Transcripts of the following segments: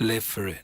live for it.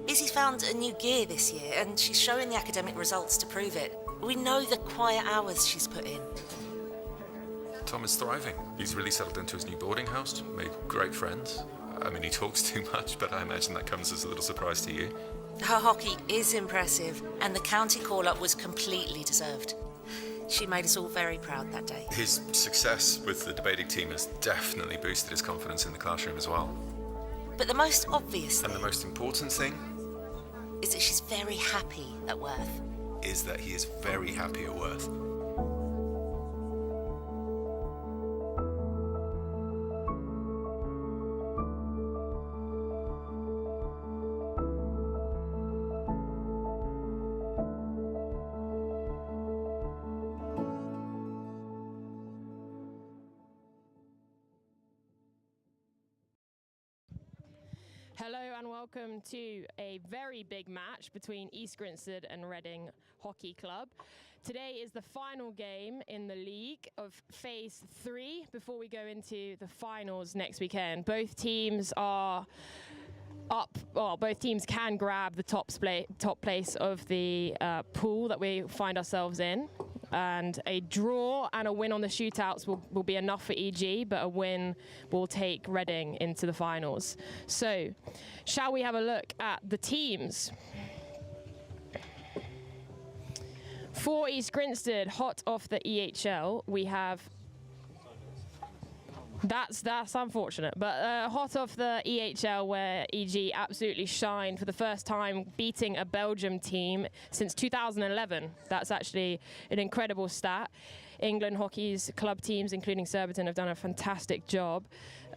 Izzy's found a new gear this year, and she's showing the academic results to prove it. We know the quiet hours she's put in. Tom is thriving. He's really settled into his new boarding house, made great friends. I mean, he talks too much, but I imagine that comes as a little surprise to you. Her hockey is impressive, and the county call-up was completely deserved. She made us all very proud that day. His success with the debating team has definitely boosted his confidence in the classroom as well. But the most obvious thing... And the most important thing... is that she's very happy at Worth. Is that he is very happy at Worth. Hello and welcome to a very big match between East Grinstead and Reading Hockey Club. Today is the final game in the league of Phase 3 before we go into the finals next weekend. Both teams are up, well, both teams can grab the top place of the pool that we find ourselves in. And a draw and a win on the shootouts will be enough for EG, but a win will take Reading into the finals. So, shall we have a look at the teams? For East Grinstead, hot off the EHL, we have... That's unfortunate, but hot off the EHL where EG absolutely shined for the first time, beating a Belgium team since 2011. That's actually an incredible stat. England hockey's club teams, including Surbiton, have done a fantastic job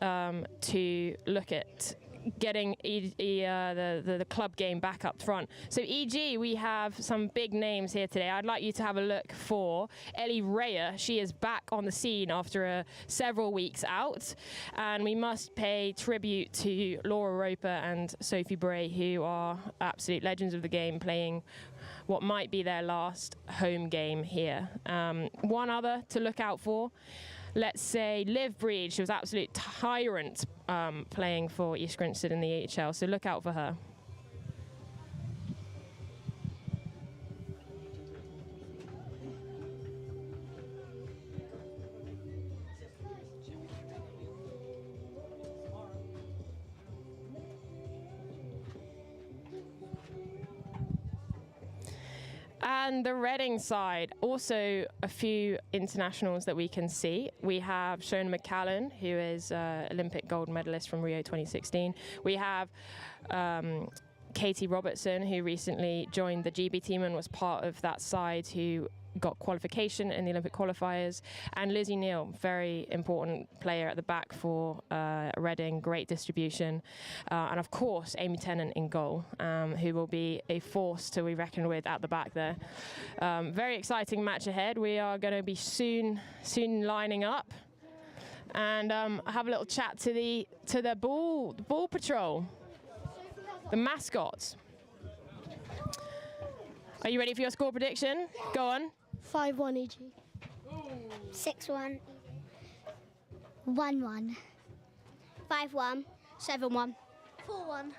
to look at getting the club game back up front. So EG, we have some big names here today. I'd like you to have a look for Ellie Raya. She is back on the scene after several weeks out. And we must pay tribute to Laura Roper and Sophie Bray, who are absolute legends of the game, playing what might be their last home game here. One other to look out for, let's say Liv Breed. She was an absolute tyrant playing for East Grinstead in the AHL, so look out for her. And the Reading side, also a few internationals that we can see. We have Shona McCallan, who is Olympic gold medalist from Rio 2016. We have Katie Robertson, who recently joined the GB team and was part of that side who got qualification in the Olympic qualifiers. And Lizzie Neal, very important player at the back for Reading, great distribution. And of course, Amy Tennant in goal, who will be a force to be reckoned with at the back there. Very exciting match ahead. We are going to be soon lining up and have a little chat to the ball patrol, the mascots. Are you ready for your score prediction? Yeah. Go on. 5-1 EG. 6-1. 1-1. 5-1. 7-1. 4-1.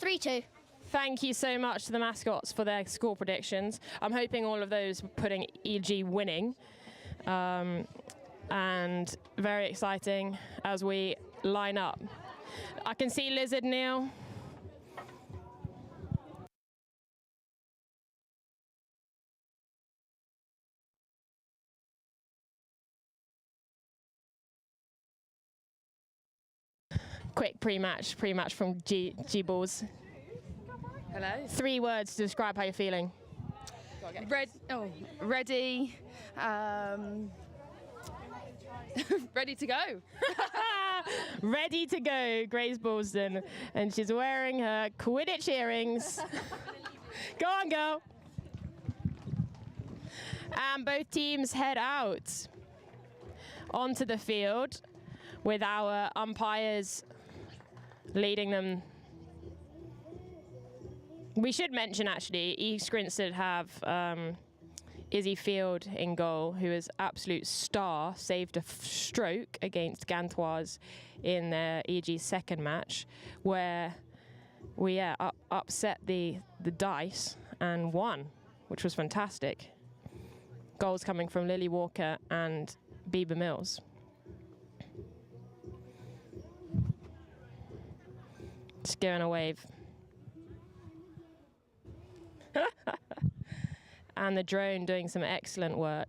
3-2. Thank you so much to the mascots for their score predictions. I'm hoping all of those were putting EG winning. And very exciting as we line up. I can see Lizard Neal. Quick pre-match from G-Balls. Hello. 3 words to describe how you're feeling. Ready. Ready to go. Ready to go, Grace Balston. And she's wearing her Quidditch earrings. Go on, girl. And both teams head out onto the field with our umpires leading them. We should mention, actually, East Grinstead have Izzy Field in goal, who is absolute star, saved a stroke against Gantoise in their EG second match, where we upset the dice and won, which was fantastic. Goals coming from Lily Walker and Bieber Mills. Just giving a wave. And the drone doing some excellent work.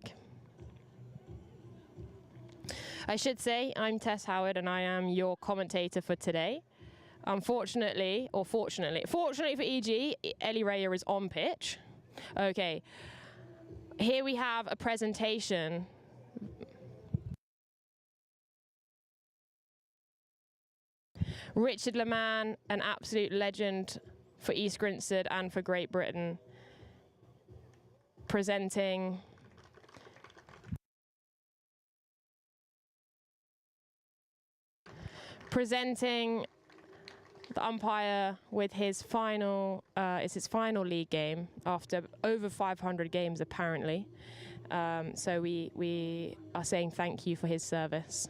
I should say, I'm Tess Howard and I am your commentator for today. Unfortunately, or fortunately for EG, Ellie Raya is on pitch. Okay, here we have a presentation. Richard Leman, an absolute legend for East Grinstead and for Great Britain, presenting the umpire with his final, it's his final league game after over 500 games apparently. So we are saying thank you for his service.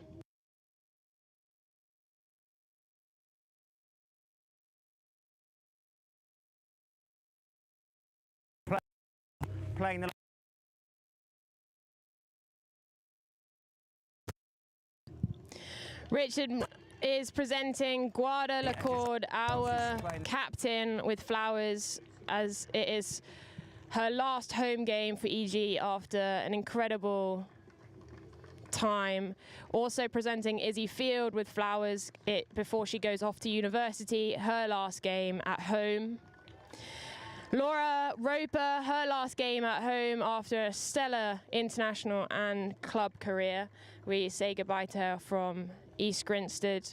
Playing the Richard is presenting Guada Lacord, our captain, with flowers, as it is her last home game for EG after an incredible time. Also presenting Izzy Field with flowers before she goes off to university, her last game at home. Laura Roper, her last game at home after a stellar international and club career. We say goodbye to her from East Grinstead.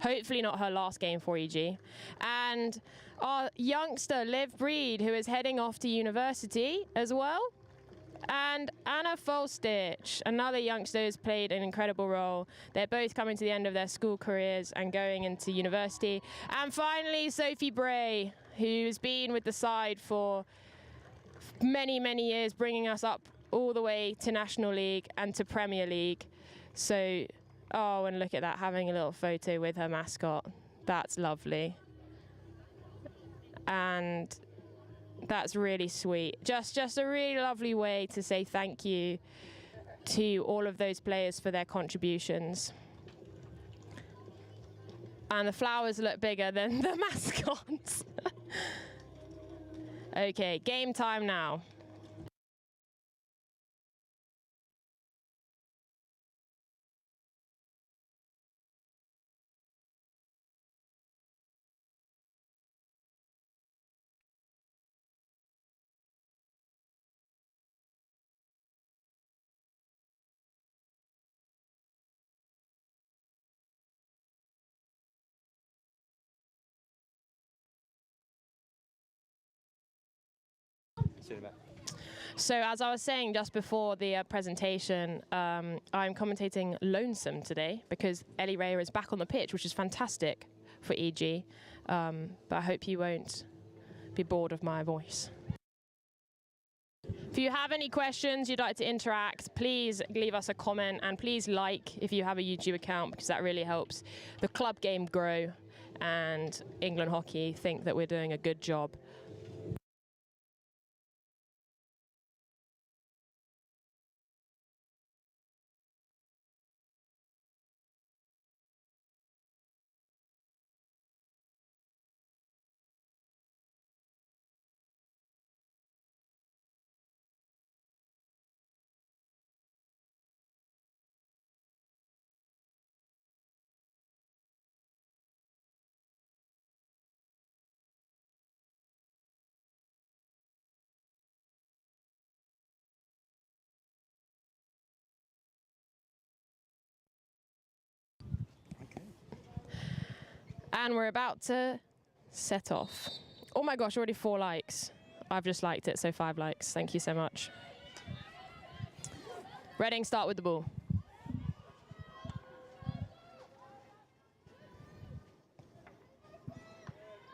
Hopefully not her last game for EG. And our youngster, Liv Breed, who is heading off to university as well. And Anna Folstich, another youngster who's played an incredible role. They're both coming to the end of their school careers and going into university. And finally, Sophie Bray, who's been with the side for many, many years, bringing us up all the way to National League and to Premier League. So, oh, and look at that, having a little photo with her mascot. That's lovely. And that's really sweet. Just a really lovely way to say thank you to all of those players for their contributions. And the flowers look bigger than the mascots. Okay, game time now. So as I was saying just before the presentation, I'm commentating lonesome today because Ellie Raya is back on the pitch, which is fantastic for EG. But I hope you won't be bored of my voice. If you have any questions, you'd like to interact, please leave us a comment, and please like if you have a YouTube account, because that really helps the club game grow and England Hockey think that we're doing a good job. And we're about to set off. Oh my gosh, already 4 likes. I've just liked it, so 5 likes. Thank you so much. Reading start with the ball.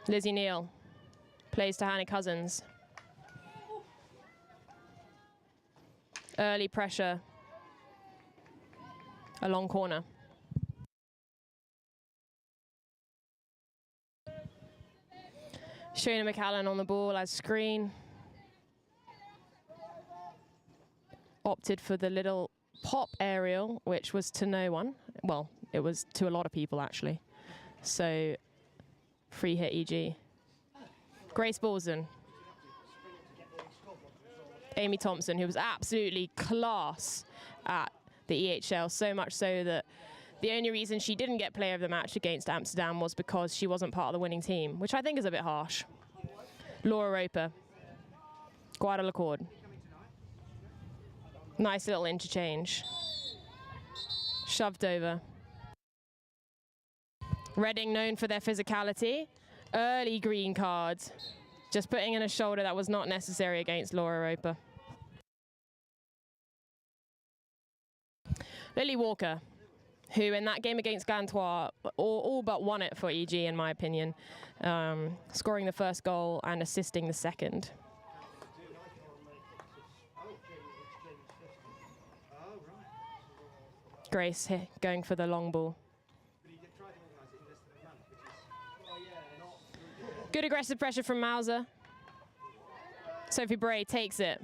Lizzie Neal plays to Hannah Cousins. Early pressure. A long corner. Shona McCallan on the ball as screen. Opted for the little pop aerial, which was to no one. Well, it was to a lot of people, actually. So, free hit EG. Grace Balson. Amy Thompson, who was absolutely class at the EHL, so much so that the only reason she didn't get player of the match against Amsterdam was because she wasn't part of the winning team, which I think is a bit harsh. Laura Roper. Guadalacord. Nice little interchange. Shoved over. Reading known for their physicality. Early green card. Just putting in a shoulder that was not necessary against Laura Roper. Lily Walker, who in that game against Gantois all but won it for EG, in my opinion, scoring the first goal and assisting the second. Grace here, going for the long ball. Good aggressive pressure from Mauser. Sophie Bray takes it.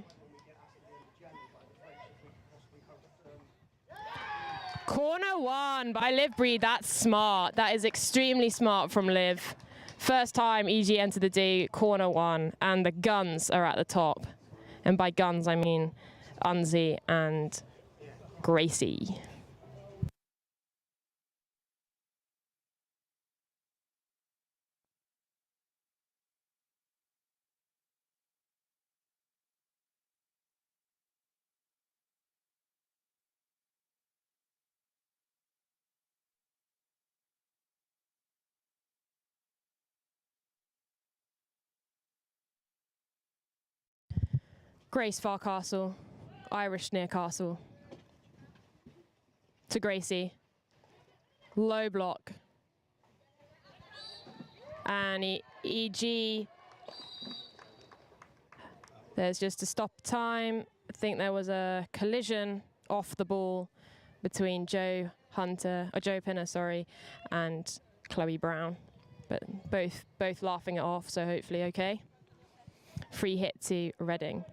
Corner 1 by Liv Breed. That's smart. That is extremely smart from Liv. First time EG entered the D, corner 1, and the guns are at the top. And by guns, I mean Unzi and Gracie. Grace Farcastle, Irish near Castle. To Gracie. Low block. And EG There's just a stop time. I think there was a collision off the ball between Joe Pinner, sorry, and Chloe Brown. But both laughing it off, so hopefully okay. Free hit to Reading.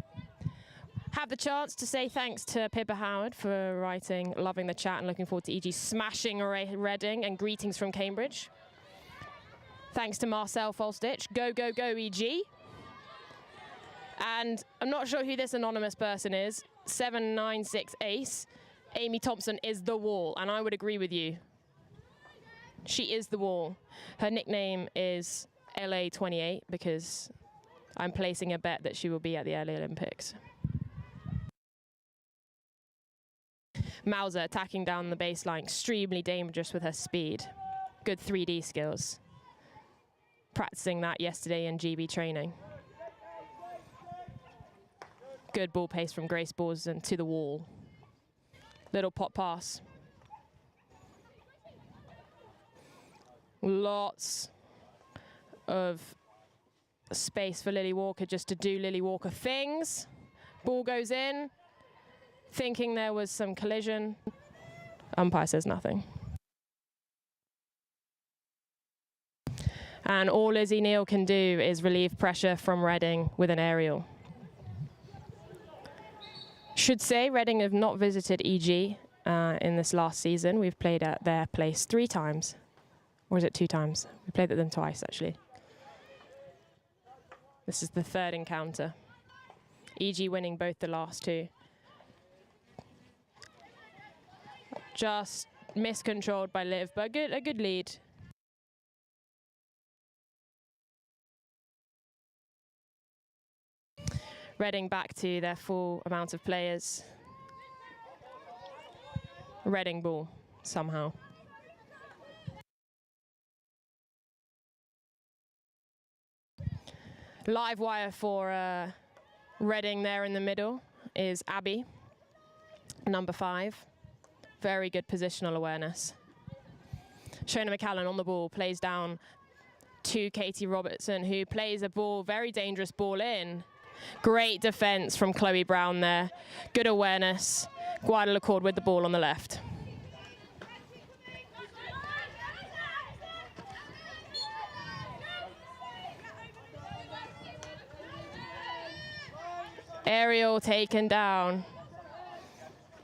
Have the chance to say thanks to Pippa Howard for writing, loving the chat and looking forward to EG smashing Reading, and greetings from Cambridge. Thanks to Marcel Folstich. Go, go, go, EG. And I'm not sure who this anonymous person is. 796 Ace. Amy Thompson is the wall, and I would agree with you. She is the wall. Her nickname is LA28 because I'm placing a bet that she will be at the LA Olympics. Mauser attacking down the baseline, extremely dangerous with her speed. Good 3D skills. Practicing that yesterday in GB training. Good ball pace from Grace Borzen to the wall. Little pop pass. Lots of space for Lily Walker just to do Lily Walker things. Ball goes in. Thinking there was some collision. Umpire says nothing. And all Lizzie Neal can do is relieve pressure from Reading with an aerial. Should say Reading have not visited EG in this last season. We've played at their place 3 times. Or is it 2 times? We played at them twice, actually. This is the 3rd encounter. EG winning both the last 2. Just miscontrolled by Liv, but a good lead. Reading back to their full amount of players. Reading ball, somehow. Live wire for Reading there in the middle is Abby, number 5. Very good positional awareness. Shona McCallan on the ball, plays down to Katie Robertson, who plays a ball, very dangerous ball in. Great defense from Chloe Brown there. Good awareness. Guadalacord with the ball on the left. Aerial taken down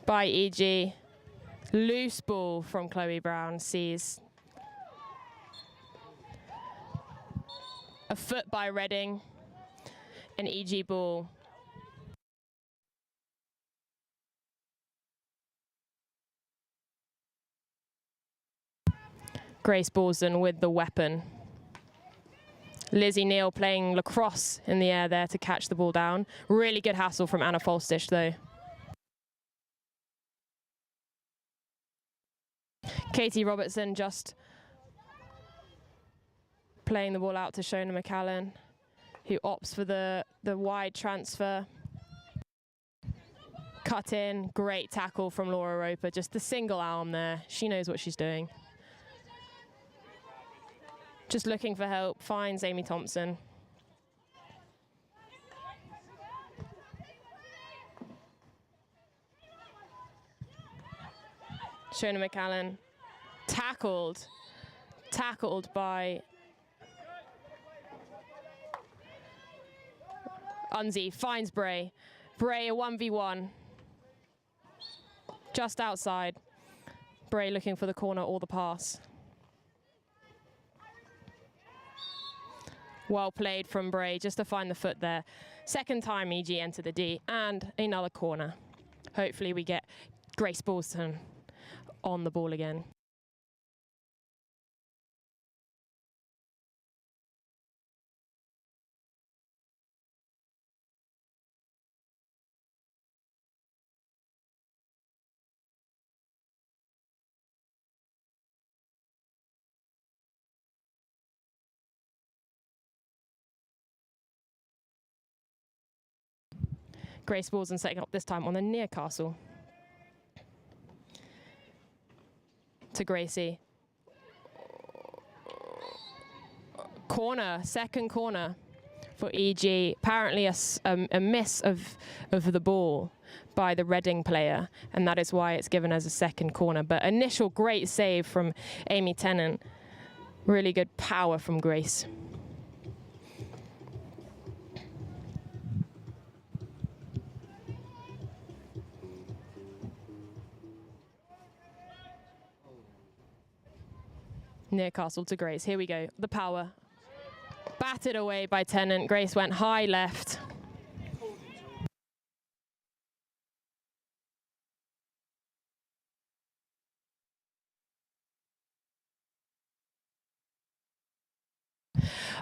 by EG. Loose ball from Chloe Brown, sees a foot by Reading, an EG ball. Grace Borzen with the weapon. Lizzie Neal playing lacrosse in the air there to catch the ball down. Really good hassle from Anna Folstich though. Katie Robertson just playing the ball out to Shona McCallan, who opts for the wide transfer. Cut in, great tackle from Laura Roper, just the single arm there. She knows what she's doing. Just looking for help, finds Amy Thompson. Shona McCallan. Tackled by Unzi, finds Bray. Bray a 1v1. Just outside. Bray looking for the corner or the pass. Well played from Bray, just to find the foot there. Second time EG enter the D, and another corner. Hopefully we get Grace Borzen on the ball again. Grace Borzen setting up this time on the near castle. To Gracie. Corner, second corner for EG. Apparently a miss of the ball by the Reading player, and that is why it's given as a second corner. But initial great save from Amy Tennant. Really good power from Grace. Newcastle to Grace. Here we go. The power. Batted away by Tennant. Grace went high left.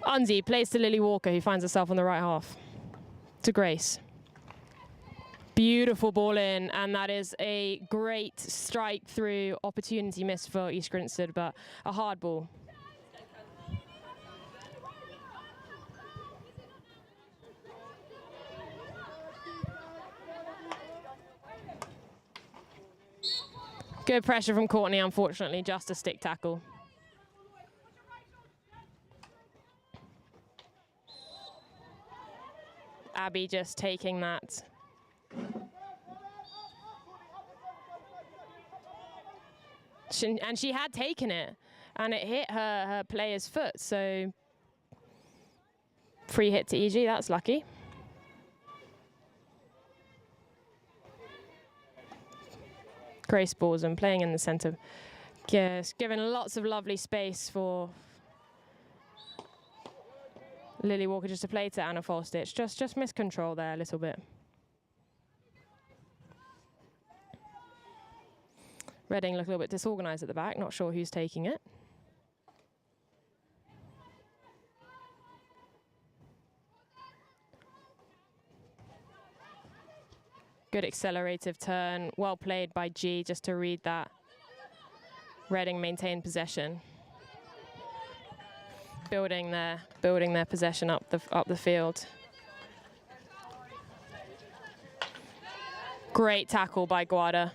Unzi plays to Lily Walker, who finds herself on the right half. To Grace. Beautiful ball in, and that is a great strike through opportunity miss for East Grinstead, but a hard ball. Good pressure from Courtney, unfortunately, just a stick tackle. Abby just taking that. And she had taken it, and it hit her player's foot, so free hit to EG, that's lucky. Grace Ballsman playing in the centre. Yes, given lots of lovely space for Lily Walker just to play to Anna Falstitch. Just miscontrol there a little bit. Reading look a little bit disorganised at the back, not sure who's taking it. Good accelerative turn, well played by G just to read that. Reading maintained possession. Building their possession up the field. Great tackle by Guada.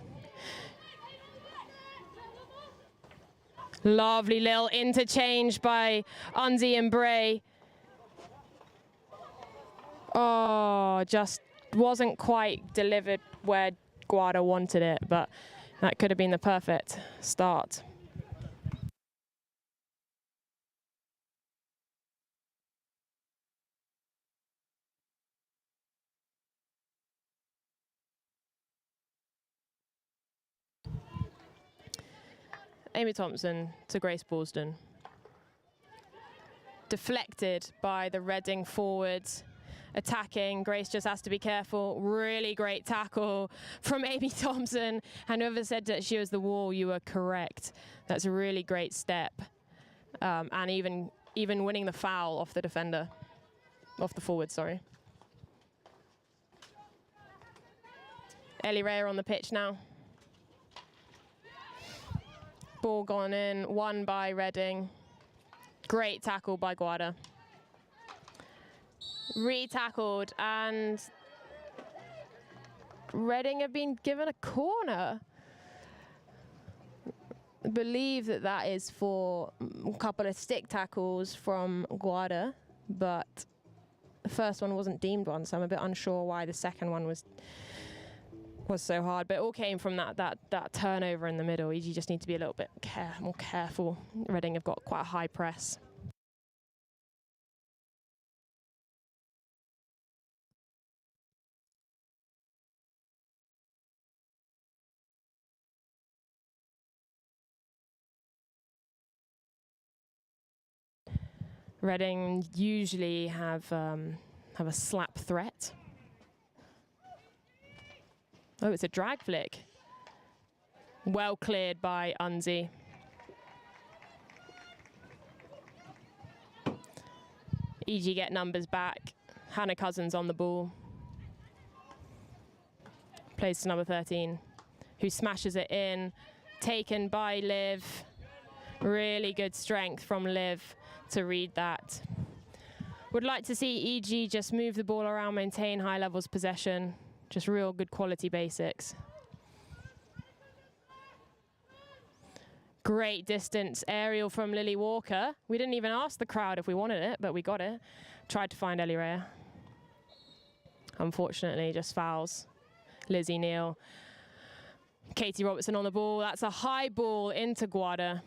Lovely little interchange by Unzi and Bray. Oh, just wasn't quite delivered where Guada wanted it, but that could have been the perfect start. Amy Thompson to Grace Ballston. Deflected by the Reading forwards. Attacking, Grace just has to be careful. Really great tackle from Amy Thompson. And whoever said that she was the wall, you were correct. That's a really great step. And even winning the foul off the defender. Off the forward, sorry. Ellie Ray on the pitch now. Ball gone in, won by Reading. Great tackle by Guada. Re-tackled, and Reading have been given a corner. I believe that is for a couple of stick tackles from Guada, but the first one wasn't deemed one, so I'm a bit unsure why the second one was so hard. But it all came from that turnover in the middle. You just need to be a little bit more careful. Reading have got quite a high press. Reading usually have a slap threat. Oh, it's a drag flick. Well cleared by Unzi. EG get numbers back. Hannah Cousins on the ball. Plays to number 13, who smashes it in. Taken by Liv. Really good strength from Liv to read that. Would like to see EG just move the ball around, maintain high levels possession. Just real good quality basics. Great distance aerial from Lily Walker. We didn't even ask the crowd if we wanted it, but we got it. Tried to find Ellie Rea. Unfortunately, just fouls. Lizzie Neal. Katie Robertson on the ball. That's a high ball into Guada.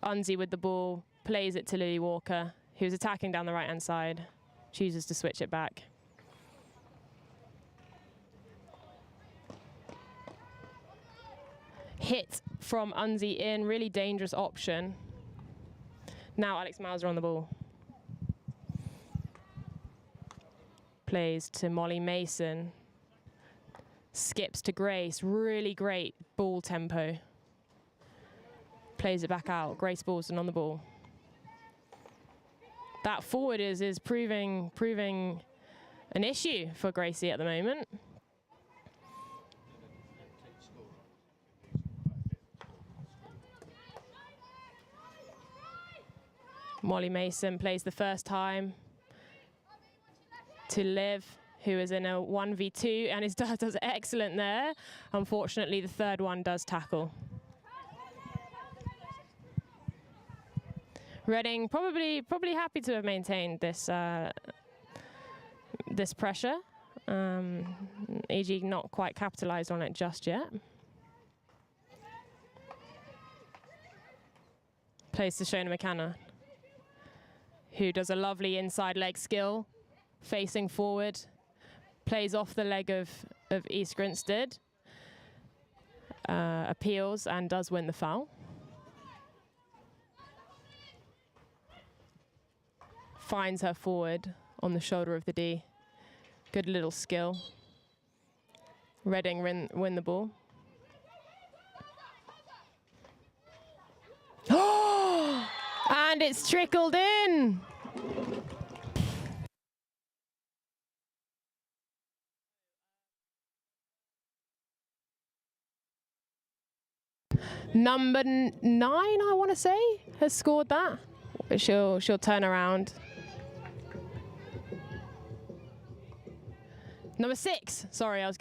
Unzi with the ball, plays it to Lily Walker, who's attacking down the right-hand side. Chooses to switch it back. Hit from Unzi in, really dangerous option. Now Alex Mauser on the ball. Plays to Molly Mason. Skips to Grace, really great ball tempo. Plays it back out, Grace Ballston on the ball. That forward is proving an issue for Gracie at the moment. Molly Mason plays the first time to Liv, who is in a 1v2 and does excellent there. Unfortunately, the third one does tackle. Reading probably happy to have maintained this this pressure. EG not quite capitalised on it just yet. Plays to Shona McCanna, who does a lovely inside leg skill, facing forward, plays off the leg of East Grinstead, appeals and does win the foul. Finds her forward on the shoulder of the D. Good little skill. Reading win the ball. And it's trickled in. Number 9, I want to say, has scored that. She'll turn around. Number 6. Sorry, I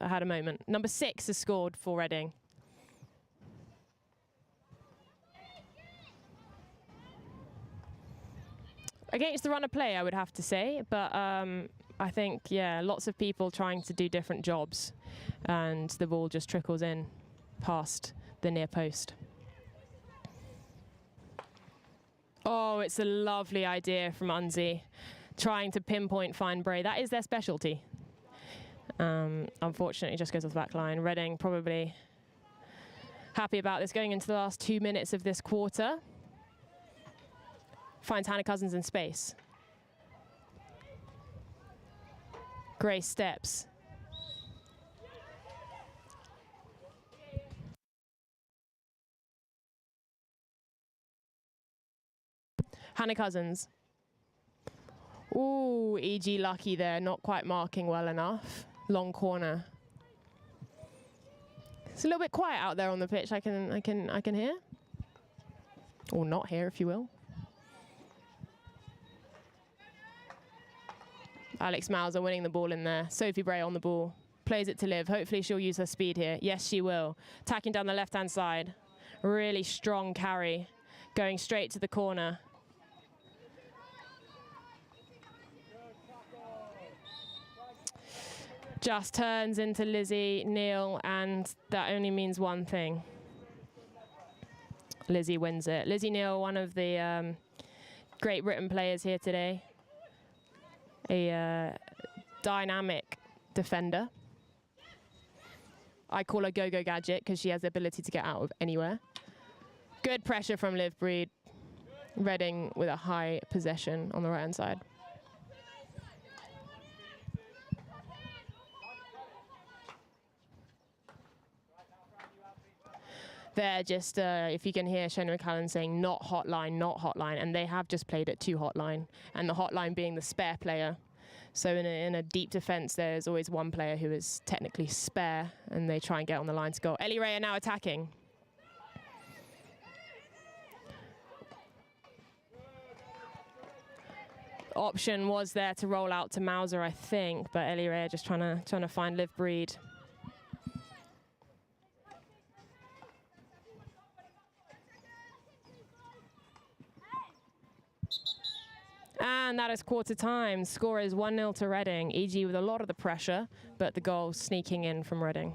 had a moment. Number 6 has scored for Reading. Against the run of play, I would have to say, but I think, yeah, lots of people trying to do different jobs, and the ball just trickles in past the near post. Oh, it's a lovely idea from Unzi, trying to pinpoint Fine Bray. That is their specialty. Unfortunately, it just goes off the back line. Reading probably happy about this going into the last 2 minutes of this quarter. Finds Hannah Cousins in space. Grace steps. Hannah Cousins. Ooh, EG lucky there, not quite marking well enough. Long corner. It's a little bit quiet out there on the pitch. I can hear, or not hear, if you will. Alex Mauser winning the ball in there. Sophie Bray on the ball. Plays it to Liv. Hopefully she'll use her speed here. Yes, she will. Attacking down the left-hand side. Really strong carry. Going straight to the corner. Just turns into Lizzie Neal, and that only means one thing. Lizzie wins it. Lizzie Neal, one of the great Britain players here today. A dynamic defender. I call her Go-Go Gadget because she has the ability to get out of anywhere. Good pressure from Liv Breed. Reading with a high possession on the right-hand side. They're just, if you can hear Shona McCallan saying not hotline, and they have just played it to hotline, and the hotline being the spare player. So in a deep defence, there's always one player who is technically spare, and they try and get on the line to goal. Ellie Ray are now attacking. Option was there to roll out to Mauser, I think, but Ellie Ray are just trying to find Liv Breed. And that is quarter time. Score is 1-0 to Reading. EG with a lot of the pressure, but the goal sneaking in from Reading.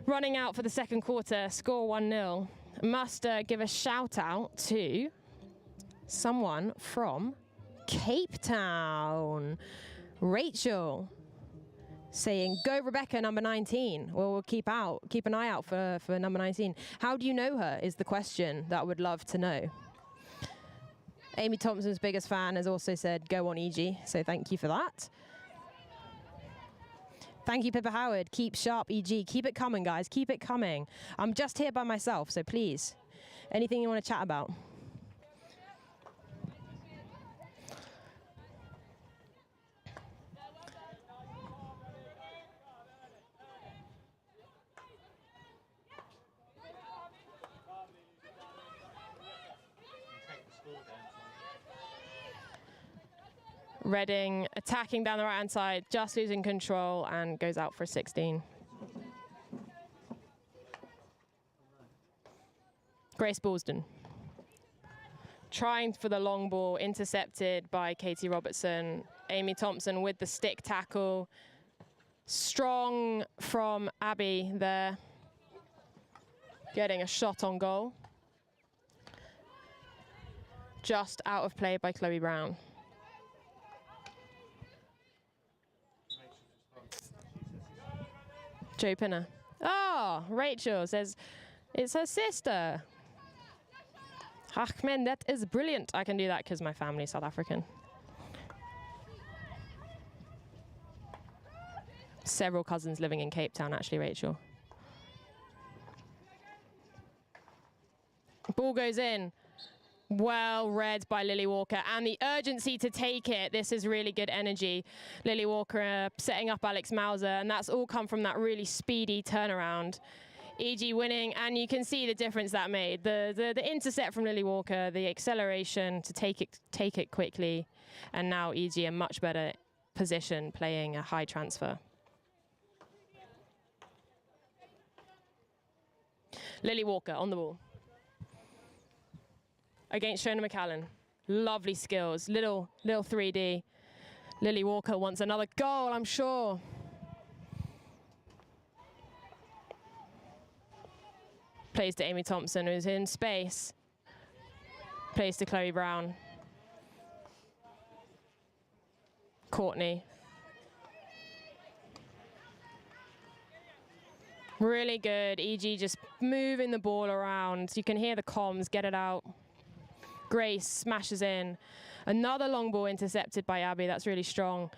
Running out for the second quarter, score 1-0. Must give a shout out to someone from Cape Town. Rachel saying, "Go Rebecca, number 19." Well, we'll keep an eye out for number 19. How do you know her is the question that I would love to know. Amy Thompson's biggest fan has also said, "Go on EG," so thank you for that. Thank you, Pippa Howard. Keep sharp, EG. Keep it coming, guys. Keep it coming. I'm just here by myself, so please, anything you want to chat about. Reading attacking down the right-hand side, just losing control and goes out for a 16. Grace Ballston. Trying for the long ball, intercepted by Katie Robertson. Amy Thompson with the stick tackle. Strong from Abby there. Getting a shot on goal. Just out of play by Chloe Brown. Joe Pinner. Oh, Rachel says it's her sister. Ach man, that is brilliant. I can do that because my family's South African. Several cousins living in Cape Town, actually, Rachel. Ball goes in. Well read by Lily Walker, and the urgency to take it. This is really good energy. Lily Walker setting up Alex Mauser, and that's all come from that really speedy turnaround. EG winning, and you can see the difference that made. The intercept from Lily Walker, the acceleration to take it quickly, and now EG in much better position playing a high transfer. Lily Walker on the ball. Against Shona McCallan. Lovely skills, little 3D. Lily Walker wants another goal, I'm sure. Plays to Amy Thompson, who's in space. Plays to Chloe Brown. Courtney. Really good, EG just moving the ball around. You can hear the comms, get it out. Grace smashes in. Another long ball intercepted by Abby. That's really strong.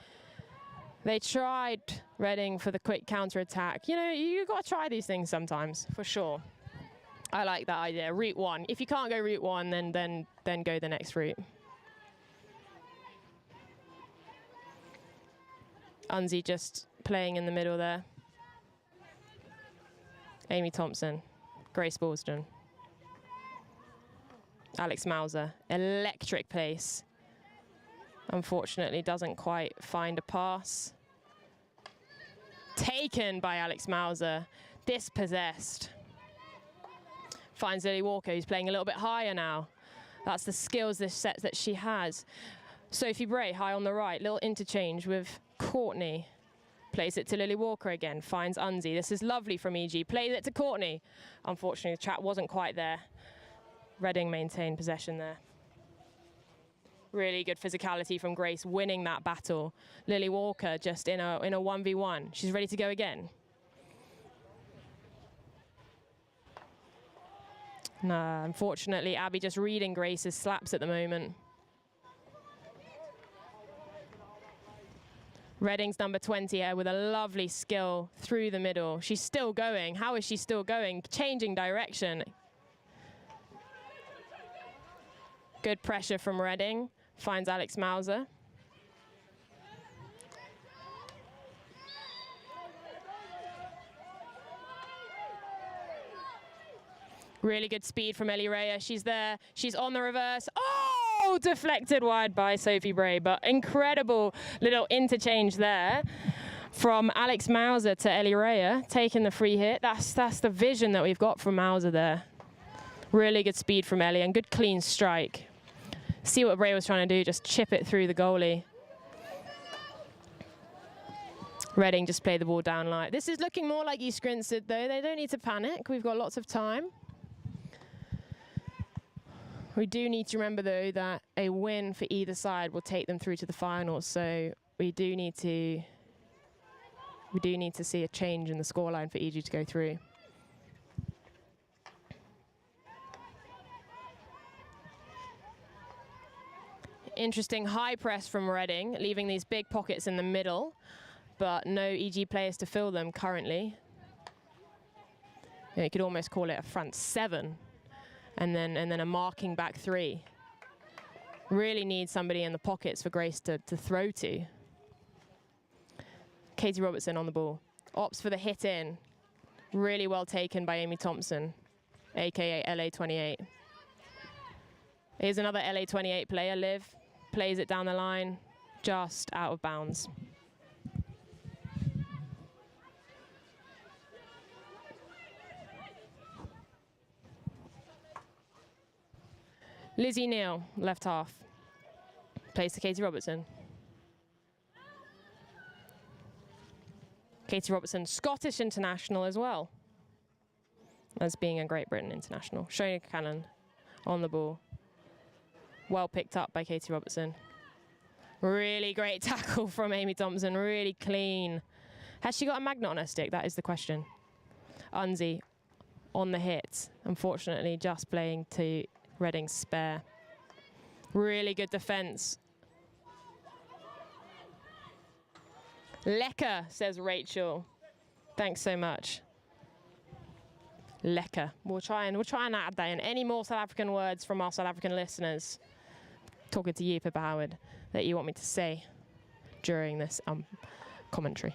They tried Reading for the quick counter-attack. You know, you got to try these things sometimes, for sure. I like that idea. Route 1. If you can't go route 1, then go the next route. Unzi just playing in the middle there. Amy Thompson. Grace Ballston. Alex Mauser, electric pace. Unfortunately, doesn't quite find a pass. Taken by Alex Mauser, dispossessed. Finds Lily Walker, who's playing a little bit higher now. That's the skills this set that she has. Sophie Bray, high on the right, little interchange with Courtney. Plays it to Lily Walker again, finds Unzi. This is lovely from EG, plays it to Courtney. Unfortunately, the trap wasn't quite there. Reading maintained possession there. Really good physicality from Grace, winning that battle. Lily Walker just in a 1v1. She's ready to go again. Nah, unfortunately, Abby just reading Grace's slaps at the moment. Reading's number 20 here with a lovely skill through the middle. She's still going. How is she still going? Changing direction. Good pressure from Reading. Finds Alex Mauser. Really good speed from Ellie Rhea. She's there. She's on the reverse. Oh, deflected wide by Sophie Bray, but incredible little interchange there from Alex Mauser to Ellie Rhea, taking the free hit. That's the vision that we've got from Mauser there. Really good speed from Ellie and good clean strike. See what Bray was trying to do, just chip it through the goalie. Reading just play the ball down light. This is looking more like East Grinstead though. They don't need to panic. We've got lots of time. We do need to remember though that a win for either side will take them through to the finals. So we do need to see a change in the scoreline for EG to go through. Interesting high press from Reading, leaving these big pockets in the middle, but no EG players to fill them currently. You could almost call it a front seven, and then a marking back three. Really need somebody in the pockets for Grace to throw to. Katie Robertson on the ball. Opts for the hit in. Really well taken by Amy Thompson, aka LA28. Here's another LA28 player, Liv. Plays it down the line, just out of bounds. Lizzie Neal, left half. Plays to Katie Robertson. Katie Robertson, Scottish international as well as being a Great Britain international. Shona Cannon on the ball. Well picked up by Katie Robertson. Really great tackle from Amy Thompson, really clean. Has she got a magnet on her stick? That is the question. Unzi on the hit. Unfortunately, just playing to Reading's spare. Really good defense. Lekker, says Rachel. Thanks so much. Lekker. We'll try and add that in. Any more South African words from our South African listeners? Talking to you, Pippa Howard, that you want me to say during this commentary.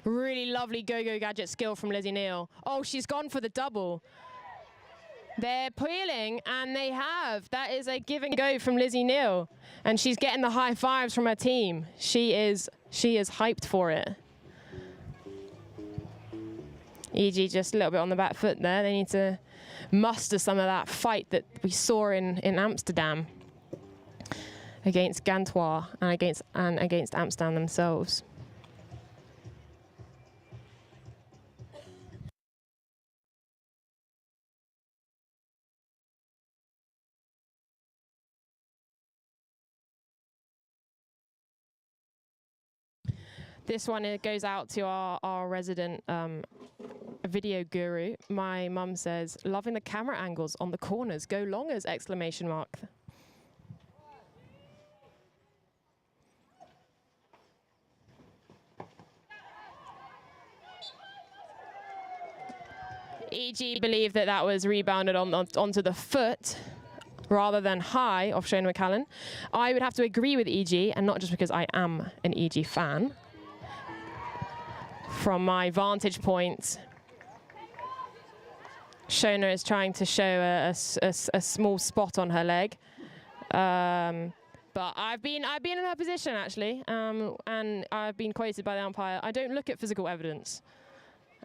Really lovely go-go gadget skill from Lizzie Neal. Oh, she's gone for the double. They're peeling, and they have. That is a give and go from Lizzie Neal, and she's getting the high fives from her team. She is hyped for it. EG just a little bit on the back foot there. They need to muster some of that fight that we saw in Amsterdam against Gantois and against Amsterdam themselves. This one, it goes out to our resident video guru. My mum says, loving the camera angles on the corners. Go longers, exclamation mark. EG believed that was rebounded onto the foot rather than high of Shane McCallan. I would have to agree with EG, and not just because I am an EG fan. From my vantage point, Shona is trying to show a small spot on her leg. But I've been in her position, actually, and I've been quoted by the umpire. I don't look at physical evidence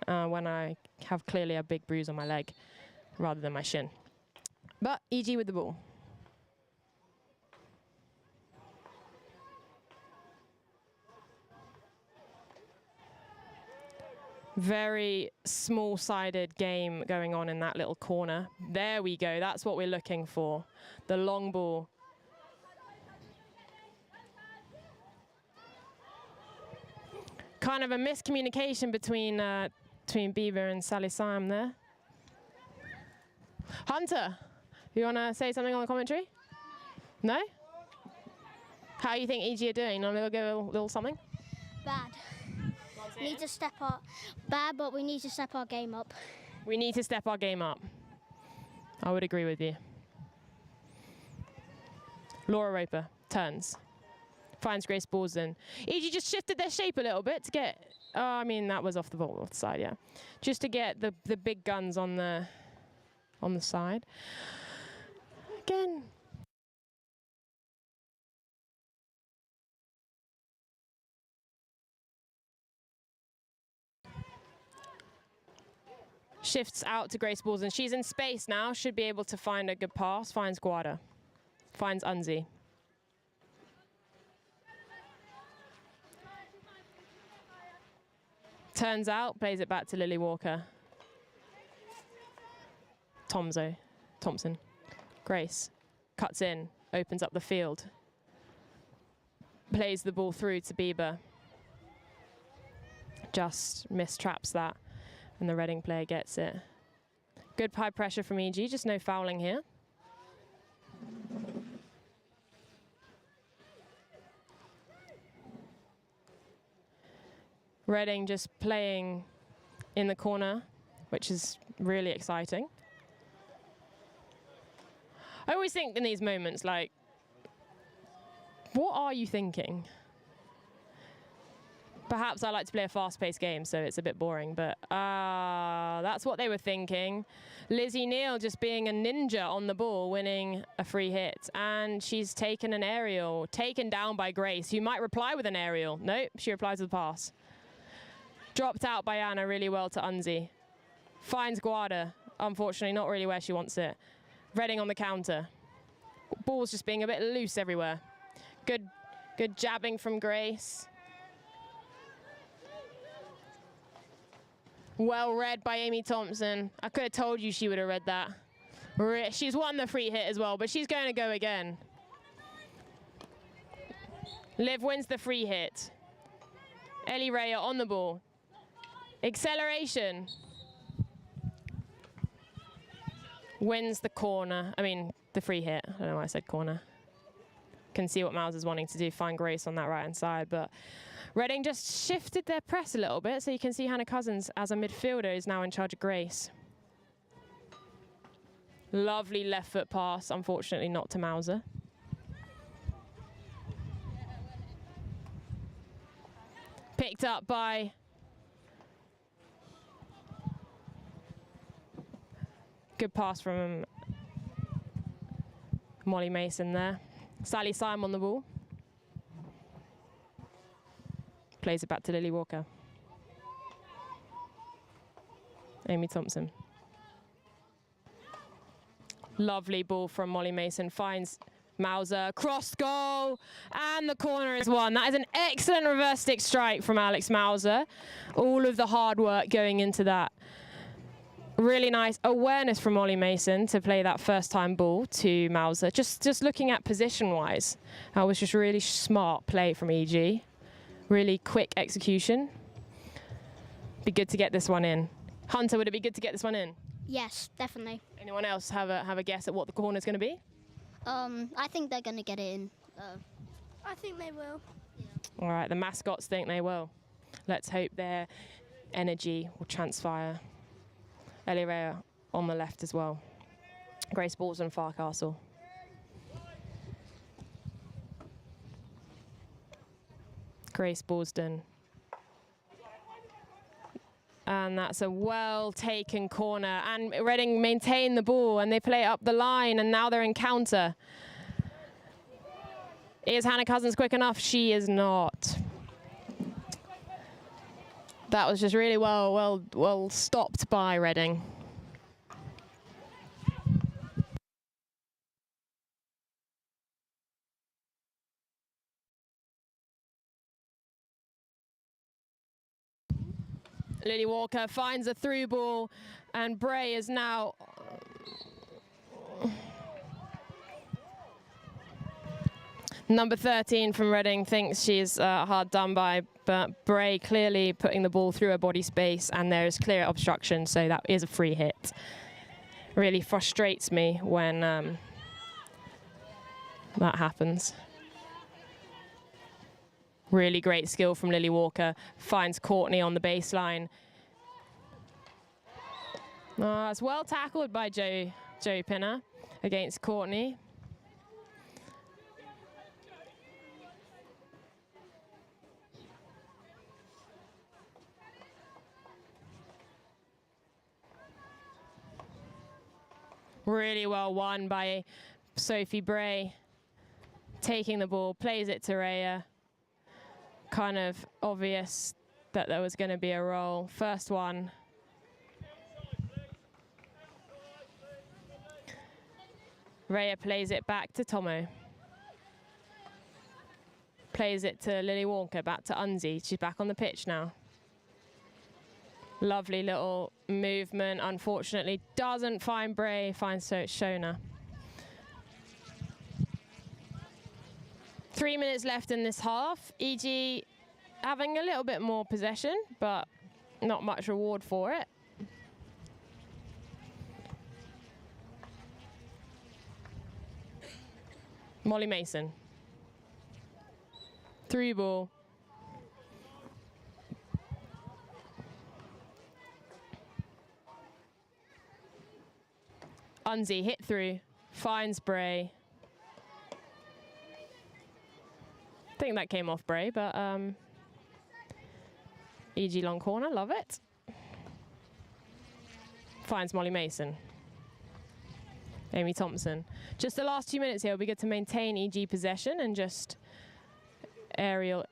when I have clearly a big bruise on my leg rather than my shin. But EG with the ball. Very small-sided game going on in that little corner. There we go. That's what we're looking for. The long ball. Kind of a miscommunication between Bieber and Sally Syme there. Hunter, you want to say something on the commentary? No? How you think EG are doing? Want to go a little something? Bad. Need to step up. Bad, but we need to step our game up. We need to step our game up. I would agree with you. Laura Roper turns. Finds Grace Bosden. EG just shifted their shape a little bit to get, I mean, that was off the side, yeah. Just to get the big guns on the side. Again. Shifts out to Grace Bosden. She's in space now, should be able to find a good pass. Finds Guada. Finds Unzi. Turns out, plays it back to Lily Walker. Thompson. Grace cuts in, opens up the field. Plays the ball through to Bieber. Just mistraps that, and the Reading player gets it. Good high pressure from EG, just no fouling here. Reading just playing in the corner, which is really exciting. I always think in these moments, like, what are you thinking? Perhaps I like to play a fast-paced game, so it's a bit boring, but that's what they were thinking. Lizzie Neal just being a ninja on the ball, winning a free hit, and she's taken an aerial, taken down by Grace, who might reply with an aerial. Nope, she replies with a pass. Dropped out by Anna really well to Unzi. Finds Guada, unfortunately not really where she wants it. Reading on the counter. Ball's just being a bit loose everywhere. Good jabbing from Grace. Well read by Amy Thompson. I could have told you she would have read that. She's won the free hit as well, but she's going to go again. Liv wins the free hit. Ellie Raya on the ball. Acceleration. Wins the corner. I mean, the free hit. I don't know why I said corner. Can see what Miles is wanting to do. Find Grace on that right-hand side. But Reading just shifted their press a little bit. So you can see Hannah Cousins, as a midfielder, is now in charge of Grace. Lovely left foot pass. Unfortunately, not to Mauser. Picked up by good pass from Molly Mason there. Sally Syme on the ball. Plays it back to Lily Walker. Amy Thompson. Lovely ball from Molly Mason. Finds Mauser. Crossed goal. And the corner is won. That is an excellent reverse stick strike from Alex Mauser. All of the hard work going into that. Really nice awareness from Molly Mason to play that first-time ball to Mauser. Just looking at position-wise, that was just really smart play from EG. Really quick execution. Be good to get this one in. Hunter, would it be good to get this one in? Yes, definitely. Anyone else have a guess at what the corner's going to be? I think they're going to get it in. I think they will. All right, the mascots think they will. Let's hope their energy will transpire. Ellie Rea on the left as well. Grace Bosden, Farcastle. Grace Bosden. And that's a well-taken corner. And Reading maintain the ball, and they play up the line, and now they're in counter. Is Hannah Cousins quick enough? She is not. That was just really well stopped by Reading. Lily Walker finds a through ball, and Bray is now number 13 from Reading thinks she's hard done by, but Bray clearly putting the ball through her body space, and there is clear obstruction, so that is a free hit. Really frustrates me when that happens. Really great skill from Lily Walker. Finds Courtney on the baseline. It's well tackled by Joe Pinner against Courtney. Really well won by Sophie Bray. Taking the ball, plays it to Rhea. Kind of obvious that there was going to be a roll. First one. Rhea plays it back to Tomo. Plays it to Lily Walker, back to Unzi. She's back on the pitch now. Lovely little movement. Unfortunately, doesn't find Bray, finds Shona. 3 minutes left in this half. EG having a little bit more possession, but not much reward for it. Molly Mason. Through ball. Unzi hit through, finds Bray. I think that came off Bray, but EG long corner, love it. Finds Molly Mason. Amy Thompson. Just the last 2 minutes here, it'll be good to maintain EG possession and just aerial.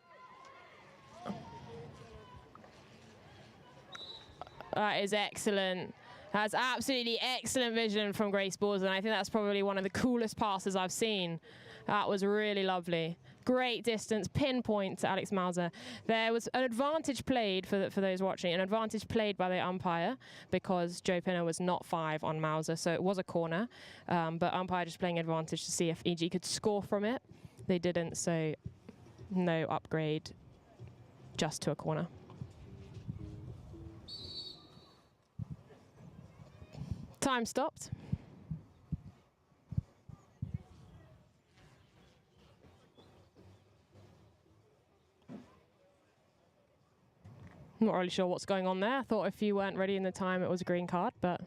That is excellent. That's absolutely excellent vision from Grace Bors, and I think that's probably one of the coolest passes I've seen. That was really lovely. Great distance, pinpoint to Alex Mauser. There was an advantage played, for those watching, an advantage played by the umpire because Joe Pinner was not 5 on Mauser, so it was a corner. But umpire just playing advantage to see if EG could score from it. They didn't, so no upgrade, just to a corner. Time stopped. Not really sure what's going on there. I thought if you weren't ready in the time, it was a green card, but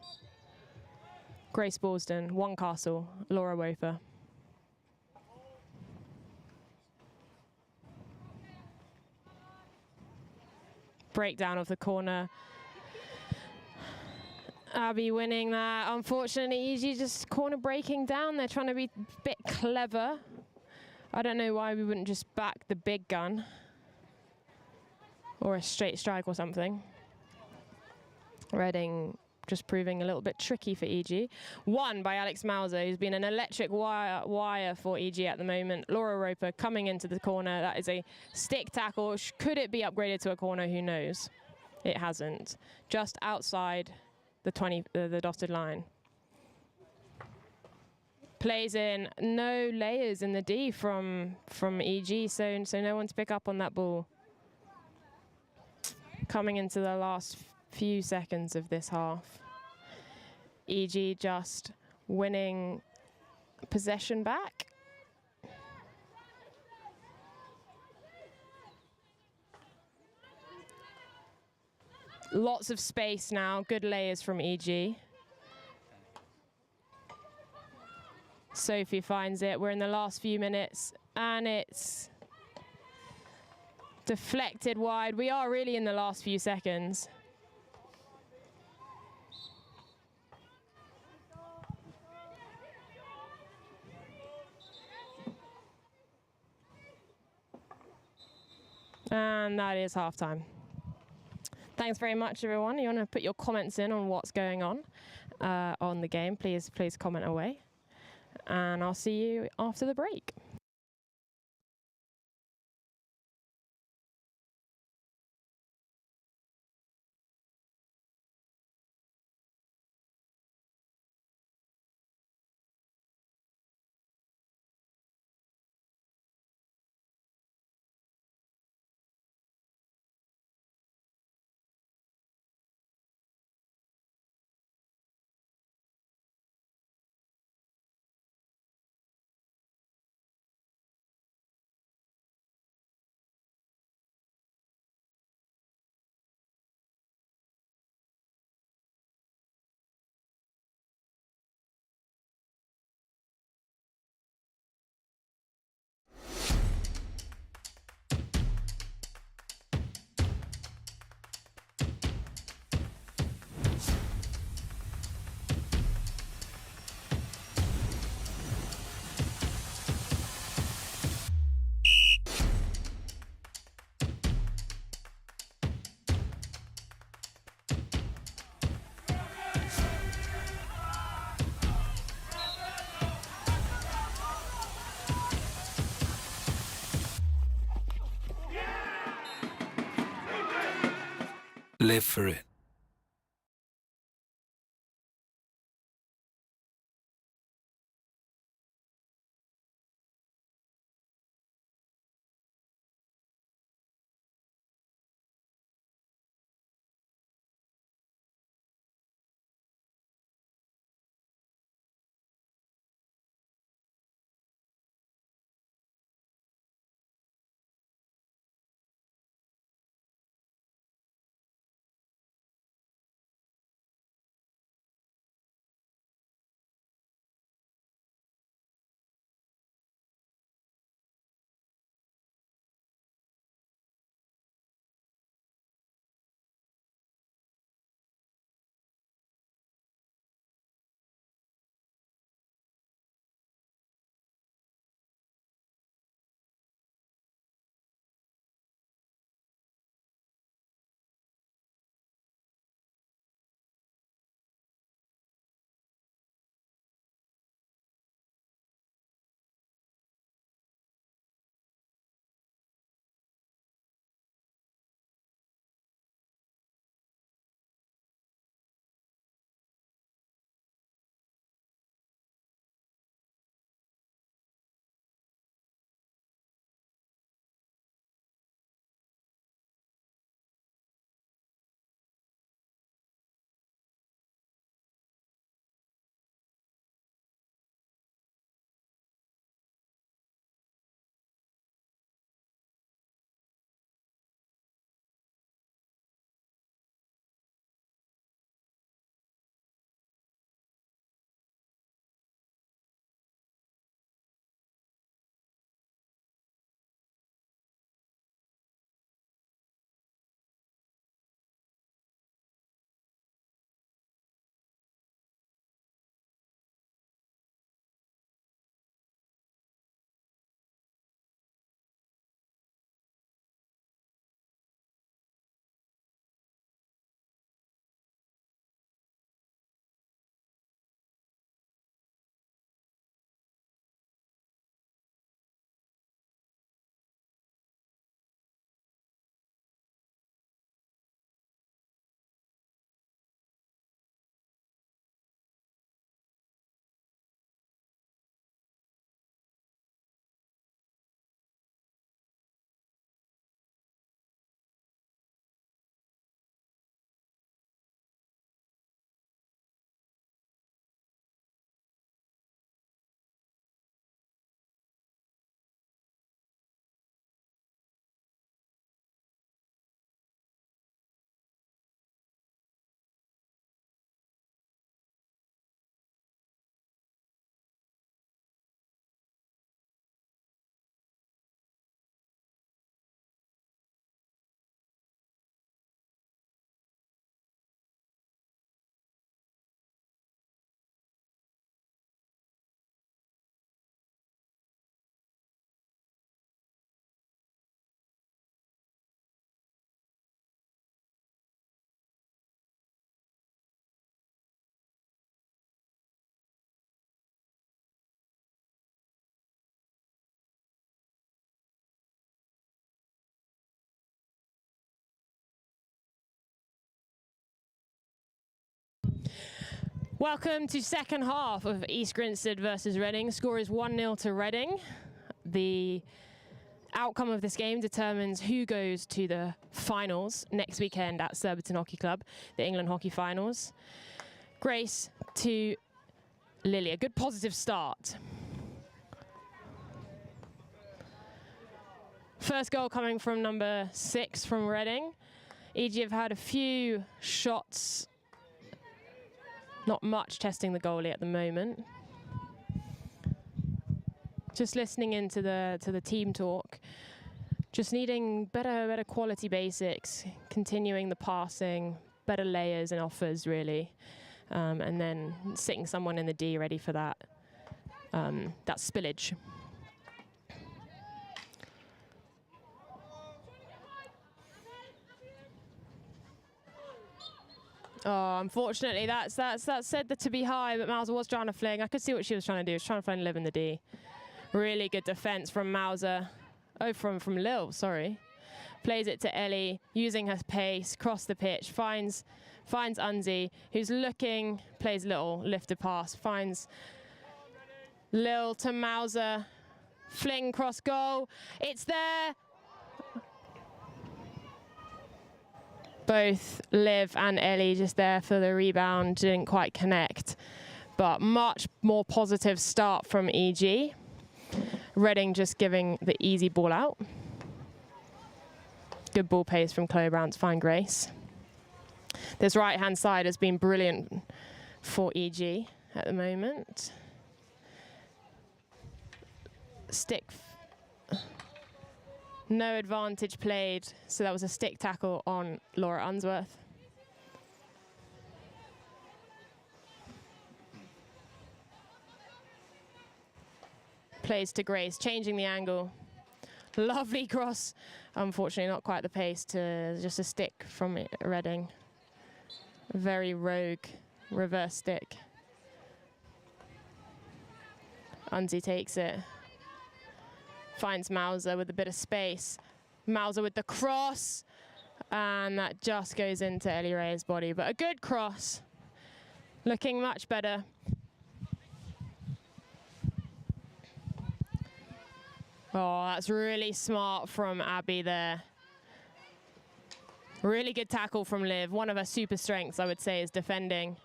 Grace Borsden, Castle, Laura Wofer. Breakdown of the corner. Abby winning that. Unfortunately, EG just corner breaking down. They're trying to be a bit clever. I don't know why we wouldn't just back the big gun. Or a straight strike or something. Reading just proving a little bit tricky for EG. Won by Alex Mauser, who's been an electric wire for EG at the moment. Laura Roper coming into the corner. That is a stick tackle. Could it be upgraded to a corner? Who knows? It hasn't. Just outside the dotted line. Plays in, no layers in the D from EG, so no one to pick up on that ball. Coming into the last few seconds of this half. EG just winning possession back. Lots of space now, good layers from EG. Sophie finds it, we're in the last few minutes, and it's deflected wide. We are really in the last few seconds. And that is halftime. Thanks very much, everyone. You want to put your comments in on what's going on the game, please comment away. And I'll see you after the break. Live for it. Welcome to second half of East Grinstead versus Reading. Score is 1-0 to Reading. The outcome of this game determines who goes to the finals next weekend at Surbiton Hockey Club, the England Hockey Finals. Grace to Lily. A good positive start. First goal coming from number 6 from Reading. EG have had a few shots. Not much testing the goalie at the moment. Just listening into the team talk. Just needing better quality basics, continuing the passing, better layers and offers really, and then sitting someone in the D ready for that spillage. Oh, unfortunately, that's said that to be high, but Mauser was trying to fling. I could see what she was trying to do. She was trying to fling Liv in the D. Really good defense from Mauser. Oh, from Lil, sorry. Plays it to Ellie, using her pace, cross the pitch, finds Unzi, who's looking, plays little lifted pass, finds Lil to Mauser, fling cross goal. It's there. Both Liv and Ellie just there for the rebound, didn't quite connect. But much more positive start from EG. Reading just giving the easy ball out. Good ball pace from Chloe Brown to find Grace. This right-hand side has been brilliant for EG at the moment. Stick. No advantage played, so that was a stick tackle on Laura Unsworth. Plays to Grace, changing the angle. Lovely cross. Unfortunately, not quite the pace to just a stick from Reading. Very rogue reverse stick. Unzi takes it. Finds Mauser with a bit of space. Mauser with the cross. And that just goes into Ellie Ray's body. But a good cross. Looking much better. Oh, that's really smart from Abby there. Really good tackle from Liv. One of her super strengths, I would say, is defending.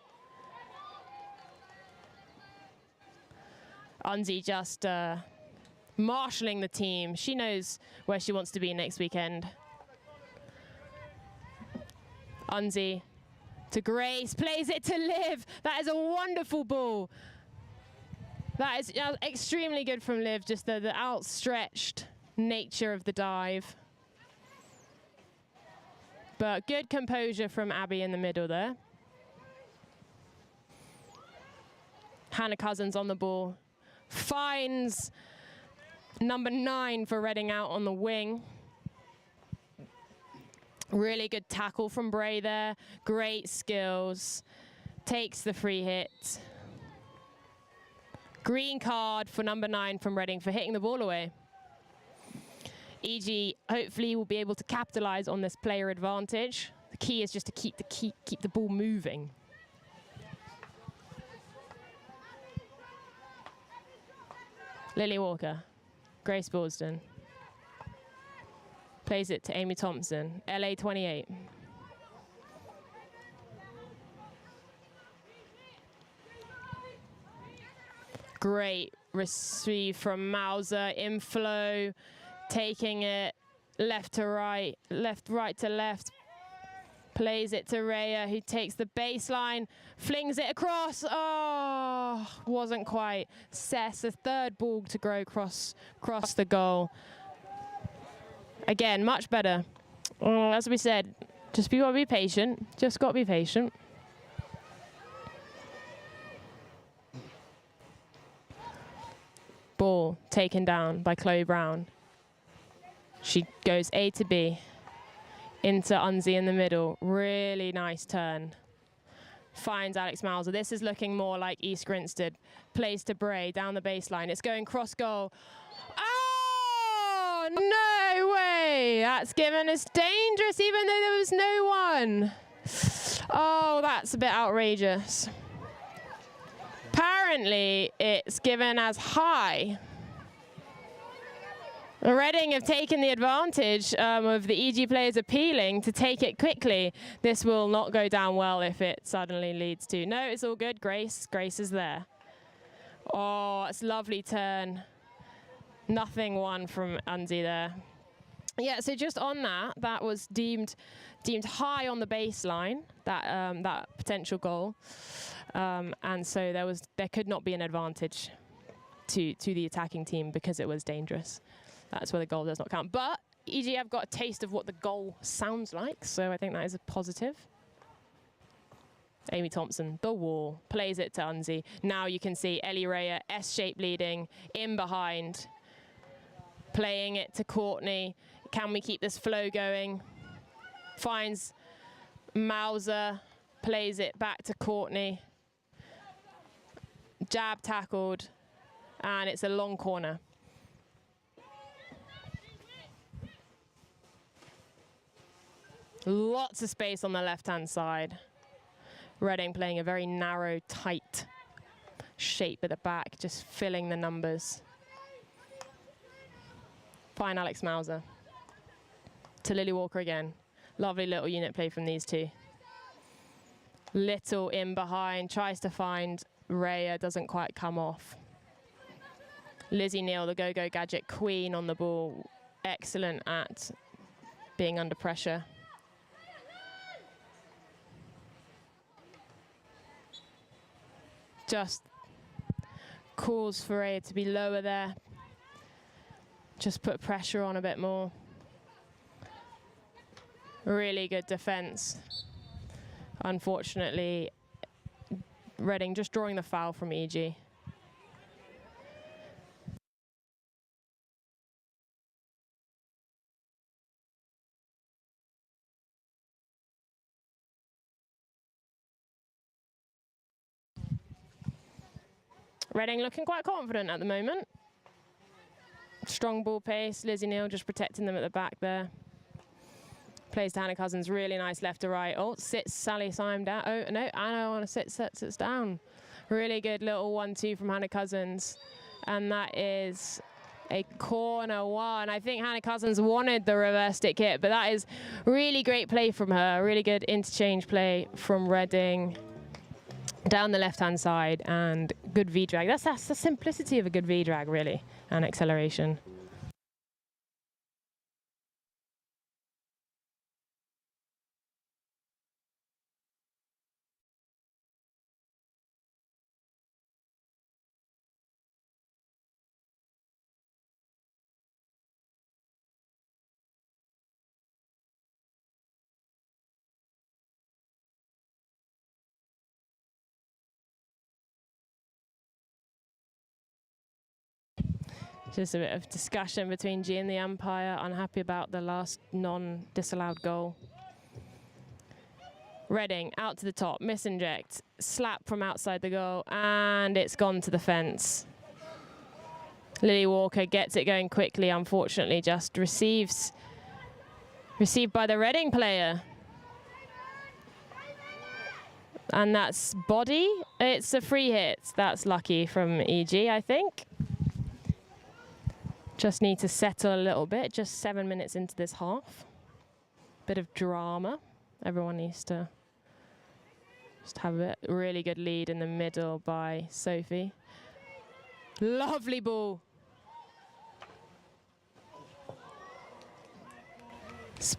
Unzi just marshalling the team. She knows where she wants to be next weekend. Unzi to Grace, plays it to Liv. That is a wonderful ball. That is extremely good from Liv, just the outstretched nature of the dive. But good composure from Abby in the middle there. Hannah Cousins on the ball. Finds number 9 for Reading out on the wing. Really good tackle from Bray there. Great skills. Takes the free hit. Green card for number 9 from Reading for hitting the ball away. EG hopefully will be able to capitalize on this player advantage. The key is just to keep the ball moving. Lily Walker, Grace Borsden. Plays it to Amy Thompson, LA 28. Great receive from Mauser, inflow, taking it left to right, right to left. Plays it to Rhea, who takes the baseline, flings it across. Oh, wasn't quite. Sess, a third ball to go across the goal. Again, much better. As we said, just gotta be patient. Just gotta be patient. Ball taken down by Chloe Brown. She goes A to B. Into Unzi in the middle. Really nice turn. Finds Alex Mauser. This is looking more like East Grinstead. Plays to Bray down the baseline. It's going cross goal. Oh, no way. That's given us dangerous even though there was no one. Oh, that's a bit outrageous. Apparently, it's given as high. Reading have taken the advantage of the EG players appealing to take it quickly. This will not go down well if it suddenly leads to... No, it's all good. Grace is there. Oh, it's a lovely turn. Nothing won from Unzi there. Yeah, so just on that was deemed high on the baseline, that potential goal. And so there could not be an advantage to the attacking team because it was dangerous. That's where the goal does not count. But EG have got a taste of what the goal sounds like, so I think that is a positive. Amy Thompson, the wall, plays it to Unzi. Now you can see Ellie Raya, S-shape leading, in behind, playing it to Courtney. Can we keep this flow going? Finds Mauser, plays it back to Courtney. Jab tackled, and it's a long corner. Lots of space on the left-hand side. Reading playing a very narrow, tight shape at the back, just filling the numbers. Fine Alex Mauser. To Lily Walker again. Lovely little unit play from these two. Little in behind, tries to find Raya, doesn't quite come off. Lizzie Neal, the go-go gadget queen on the ball. Excellent at being under pressure. Just calls for Raya to be lower there. Just put pressure on a bit more. Really good defense. Unfortunately, Reading just drawing the foul from EG. Reading looking quite confident at the moment. Strong ball pace. Lizzie Neal just protecting them at the back there. Plays to Hannah Cousins. Really nice left to right. Oh, sits Sally Syme down. Oh, no, Anna on a sits down. Really good little 1-2 from Hannah Cousins. And that is a corner one. I think Hannah Cousins wanted the reverse stick hit, but that is really great play from her. Really good interchange play from Reading. Down the left-hand side, and good V-drag. That's the simplicity of a good V-drag, really, and acceleration. Just a bit of discussion between G and the umpire, unhappy about the last non-disallowed goal. Reading out to the top, misinject, slap from outside the goal, and it's gone to the fence. Lily Walker gets it going quickly, unfortunately, just received by the Reading player. And that's body. It's a free hit. That's lucky from EG, I think. Just need to settle a little bit, just 7 minutes into this half. Bit of drama. Everyone needs to just have a bit. Really good lead in the middle by Sophie. Lovely ball. It's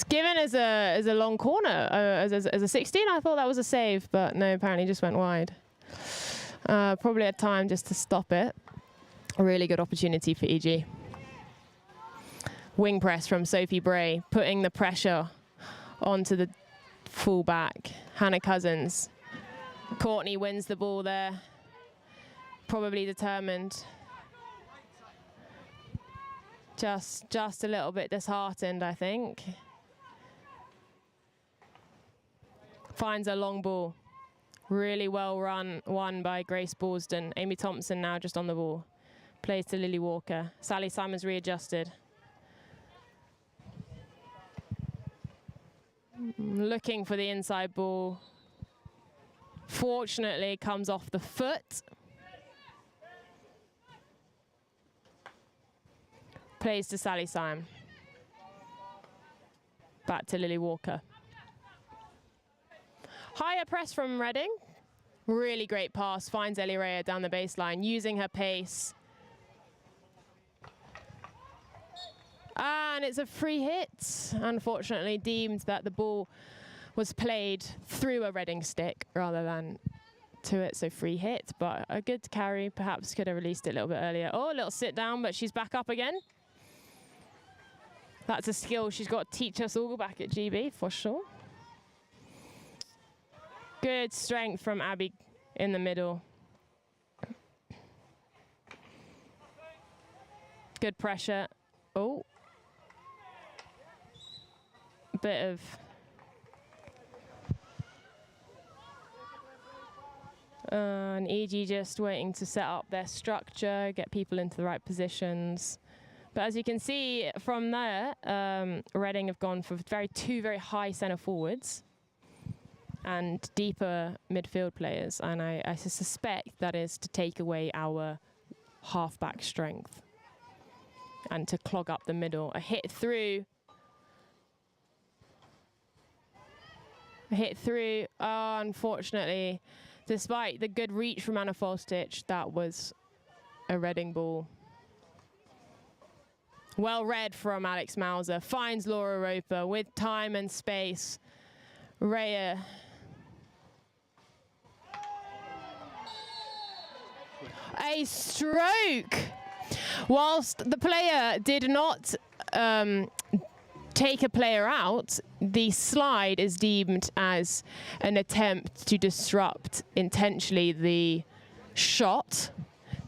given as a long corner, as a 16. I thought that was a save, but no, apparently just went wide. Probably had time just to stop it. A really good opportunity for EG. Wing press from Sophie Bray, putting the pressure onto the fullback, Hannah Cousins. Courtney wins the ball there, probably determined. Just a little bit disheartened, I think. Finds a long ball. Really well won by Grace Borsden. Amy Thompson now just on the ball. Plays to Lily Walker. Sally Symon's readjusted. Looking for the inside ball. Fortunately, comes off the foot. Plays to Sally Syme. Back to Lily Walker. Higher press from Reading. Really great pass. Finds Ellie Rhea down the baseline, using her pace. And it's a free hit. Unfortunately, deemed that the ball was played through a Reading stick rather than to it, so free hit. But a good carry, perhaps could have released it a little bit earlier. Oh, a little sit down, but she's back up again. That's a skill she's got to teach us all back at GB, for sure. Good strength from Abby in the middle. Good pressure. Oh. Bit of and EG just waiting to set up their structure, get people into the right positions. But as you can see from there, Reading have gone for two very high centre forwards and deeper midfield players, and I suspect that is to take away our half-back strength and to clog up the middle. A hit through. Oh, unfortunately, despite the good reach from Anna Folstich, that was a Reading ball. Well read from Alex Mauser. Finds Laura Roper with time and space. Rhea. A stroke. Whilst the player did not take a player out, the slide is deemed as an attempt to disrupt intentionally the shot.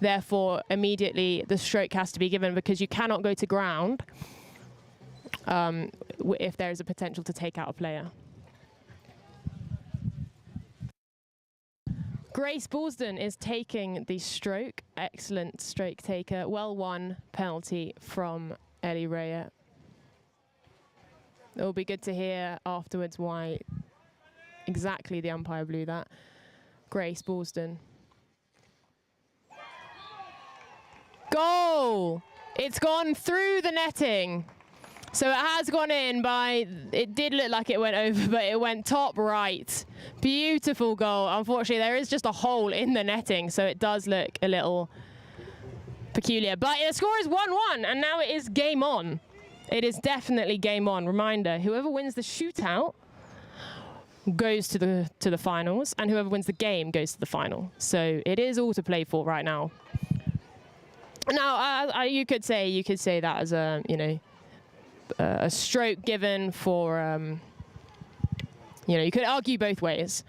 Therefore, immediately the stroke has to be given because you cannot go to ground if there is a potential to take out a player. Grace Ballston is taking the stroke. Excellent stroke taker. Well won penalty from Ellie Rhea. It will be good to hear afterwards why exactly the umpire blew that. Grace Ballston. Goal! It's gone through the netting. So it has gone in by, it did look like it went over, but it went top right. Beautiful goal. Unfortunately, there is just a hole in the netting, so it does look a little peculiar. But the score is 1-1, and now it is game on. It is definitely game on. Reminder, whoever wins the shootout goes to the finals, and whoever wins the game goes to the final. So it is all to play for right now. Now, you could say that as a, a stroke given for, you could argue both ways.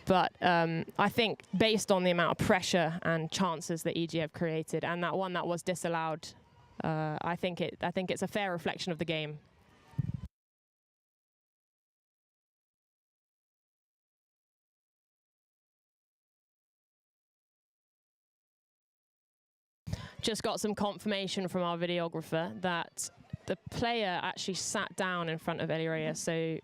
But I think based on the amount of pressure and chances that EG have created, and that one that was disallowed, I think it's a fair reflection of the game. Just got some confirmation from our videographer that the player actually sat down in front of Ellie Rhea. So,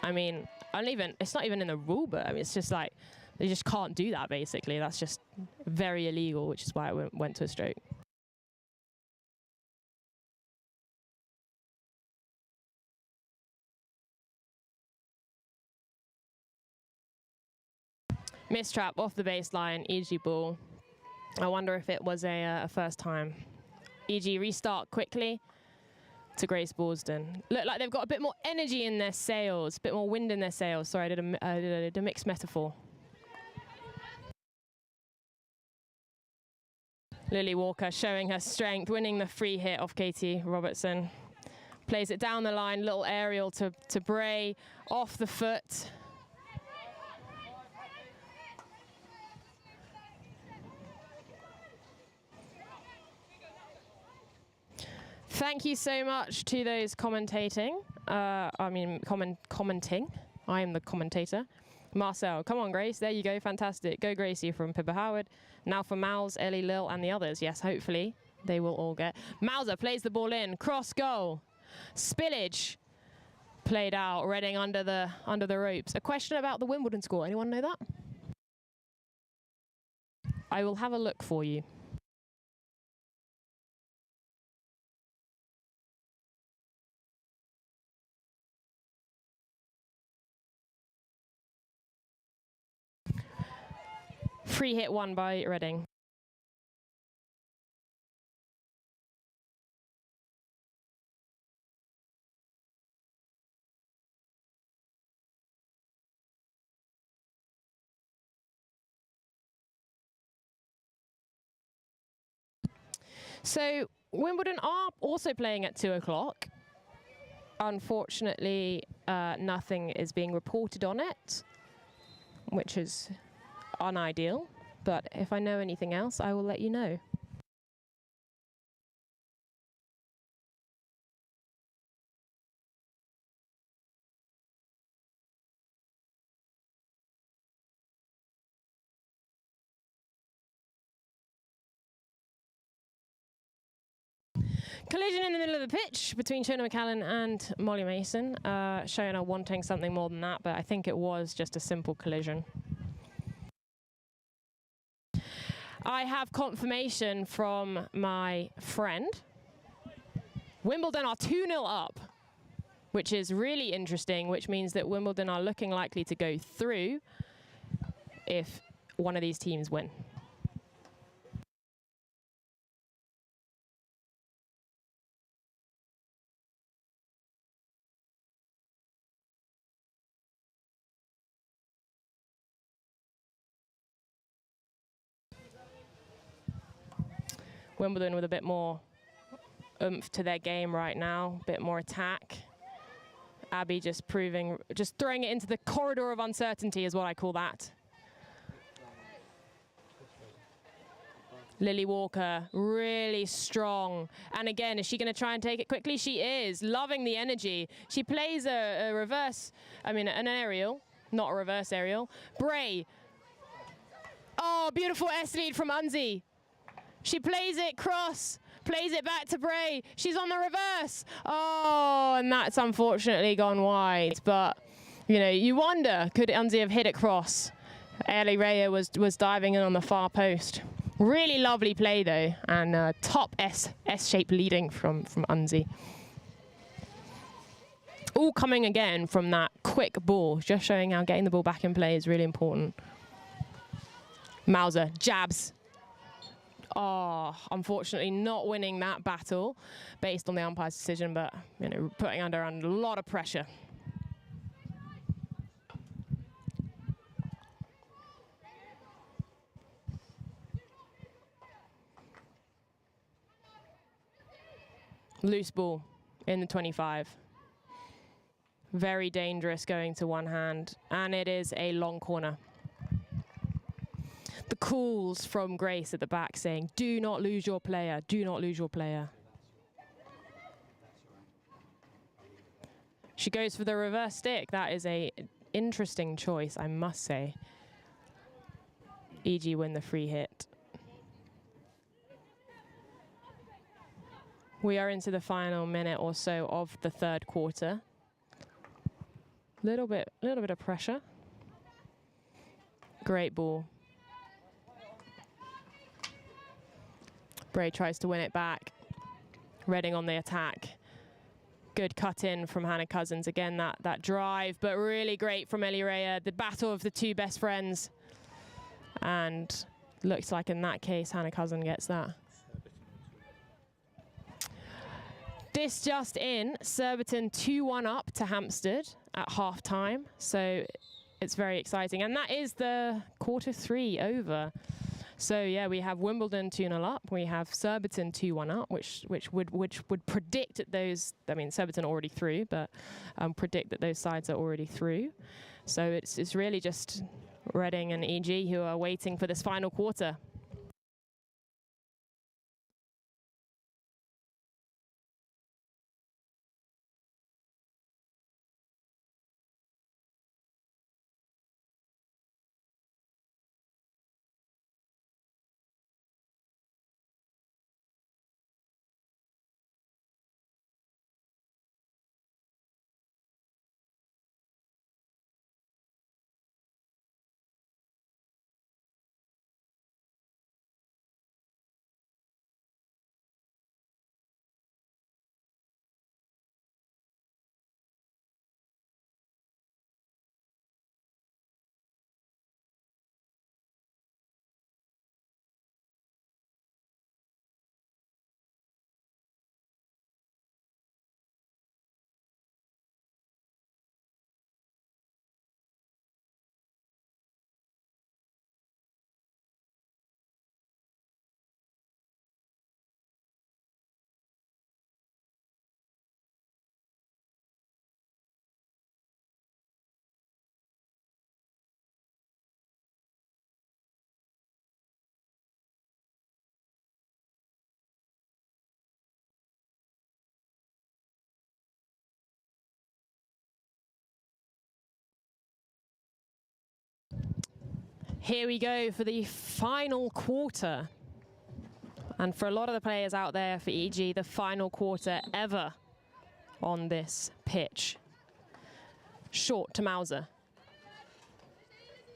I mean, it's not even in the rule book. I mean, it's just like, they just can't do that, basically. That's just very illegal, which is why it went to a stroke. Mistrap off the baseline, EG ball. I wonder if it was a first time. EG restart quickly to Grace Ballston. Look like they've got a bit more energy in their sails, a bit more wind in their sails. Sorry, I did a mixed metaphor. Lily Walker showing her strength, winning the free hit off Katie Robertson. Plays it down the line, little aerial to Bray, off the foot. Thank you so much to those commentating. Commenting. I am the commentator. Marcel, come on, Grace. There you go. Fantastic. Go, Gracie from Pippa Howard. Now for Miles, Ellie, Lil, and the others. Yes, hopefully they will all get. Mauser plays the ball in. Cross goal. Spillage. played out. Reading under the ropes. A question about the Wimbledon score. Anyone know that? I will have a look for you. Free hit won by Reading. So Wimbledon are also playing at 2 o'clock. Unfortunately, nothing is being reported on it, which is unideal. But if I know anything else, I will let you know. Collision in the middle of the pitch between Shona McCallan and Molly Mason. Shona wanting something more than that, but I think it was just a simple collision. I have confirmation from my friend. Wimbledon are 2-0 up, which is really interesting, which means that Wimbledon are looking likely to go through if one of these teams win. Wimbledon with a bit more oomph to their game right now, a bit more attack. Abby just throwing it into the corridor of uncertainty is what I call that. Lily Walker, really strong. And again, is she going to try and take it quickly? She is, loving the energy. She plays a reverse, an aerial, not a reverse aerial. Bray. Oh, beautiful S lead from Unzi. She plays it cross, plays it back to Bray. She's on the reverse. Oh, and that's unfortunately gone wide. But, you wonder, could Unzi have hit it cross? Ellie Raya was diving in on the far post. Really lovely play, though, and top S-shape leading from Unzi. All coming again from that quick ball, just showing how getting the ball back in play is really important. Mauser jabs. Oh, unfortunately not winning that battle based on the umpire's decision, but putting under a lot of pressure. Loose ball in the 25. Very dangerous going to one hand, and it is a long corner. The calls from Grace at the back saying, do not lose your player, do not lose your player. She goes for the reverse stick. That is an interesting choice, I must say. EG win the free hit. We are into the final minute or so of the third quarter. Little bit of pressure. Great ball. Bray tries to win it back. Reading on the attack. Good cut in from Hannah Cousins. Again, that drive, but really great from Ellie Raya. The battle of the two best friends. And looks like in that case, Hannah Cousins gets that. This just in, Surbiton 2-1 up to Hampstead at half time. So it's very exciting. And that is the quarter 3 over. So yeah, we have Wimbledon 2-0 up. We have Surbiton 2-1 up, which would predict that those. Surbiton already through, but predict that those sides are already through. So it's really just Reading and EG who are waiting for this final quarter. Here we go for the final quarter. And for a lot of the players out there for EG, the final quarter ever on this pitch. Short to Mauser.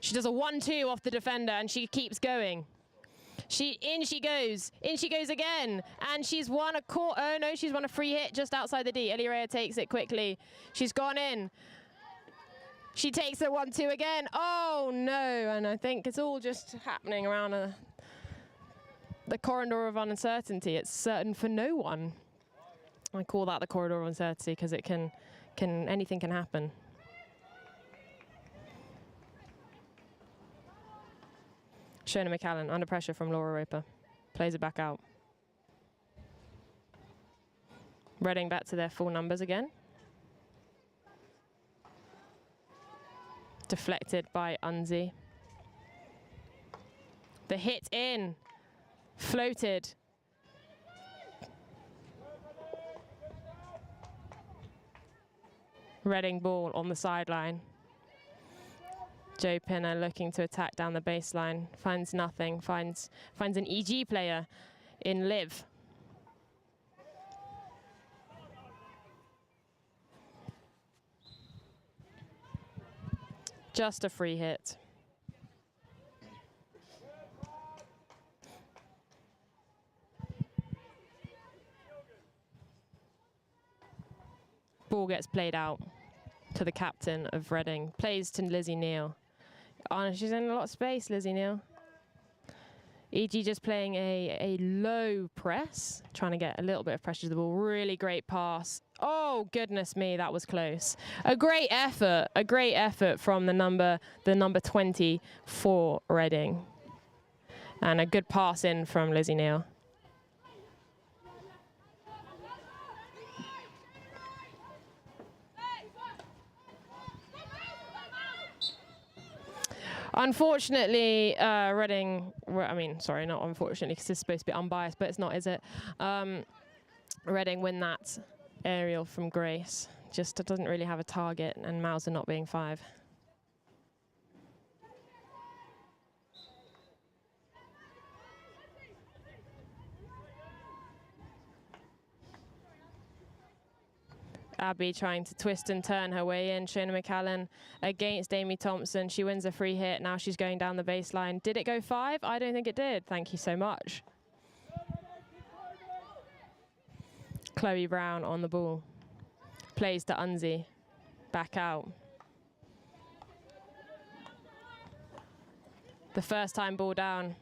She does a 1-2 off the defender and she keeps going. In she goes again, and she's won she's won a free hit just outside the D. Elirea takes it quickly. She's gone in. She takes the 1-2 again. Oh no, and I think it's all just happening around the corridor of uncertainty. It's certain for no one. I call that the corridor of uncertainty because it anything can happen. Shona McCallan under pressure from Laura Roper. Plays it back out. Reading back to their full numbers again. Deflected by Unzi. The hit in. Floated. Reading ball on the sideline. Joe Pinner looking to attack down the baseline. Finds nothing. Finds an EG player in Liv. Just a free hit. Ball gets played out to the captain of Reading. Plays to Lizzie Neal. Oh, she's in a lot of space, Lizzie Neal. EG just playing a low press, trying to get a little bit of pressure to the ball. Really great pass. Oh, goodness me, that was close. A great effort from the number 20 for Reading. And a good pass in from Lizzie Neal. Unfortunately, Reading, sorry, not unfortunately, because it's supposed to be unbiased, but it's not, is it? Reading win that aerial from Grace. Just doesn't really have a target, and Mauser not being 5. Abby trying to twist and turn her way in. Shona McCallan against Amy Thompson. She wins a free hit. Now she's going down the baseline. Did it go 5? I don't think it did. Thank you so much. Chloe Brown on the ball. Plays to Unzi. Back out. The first time ball down.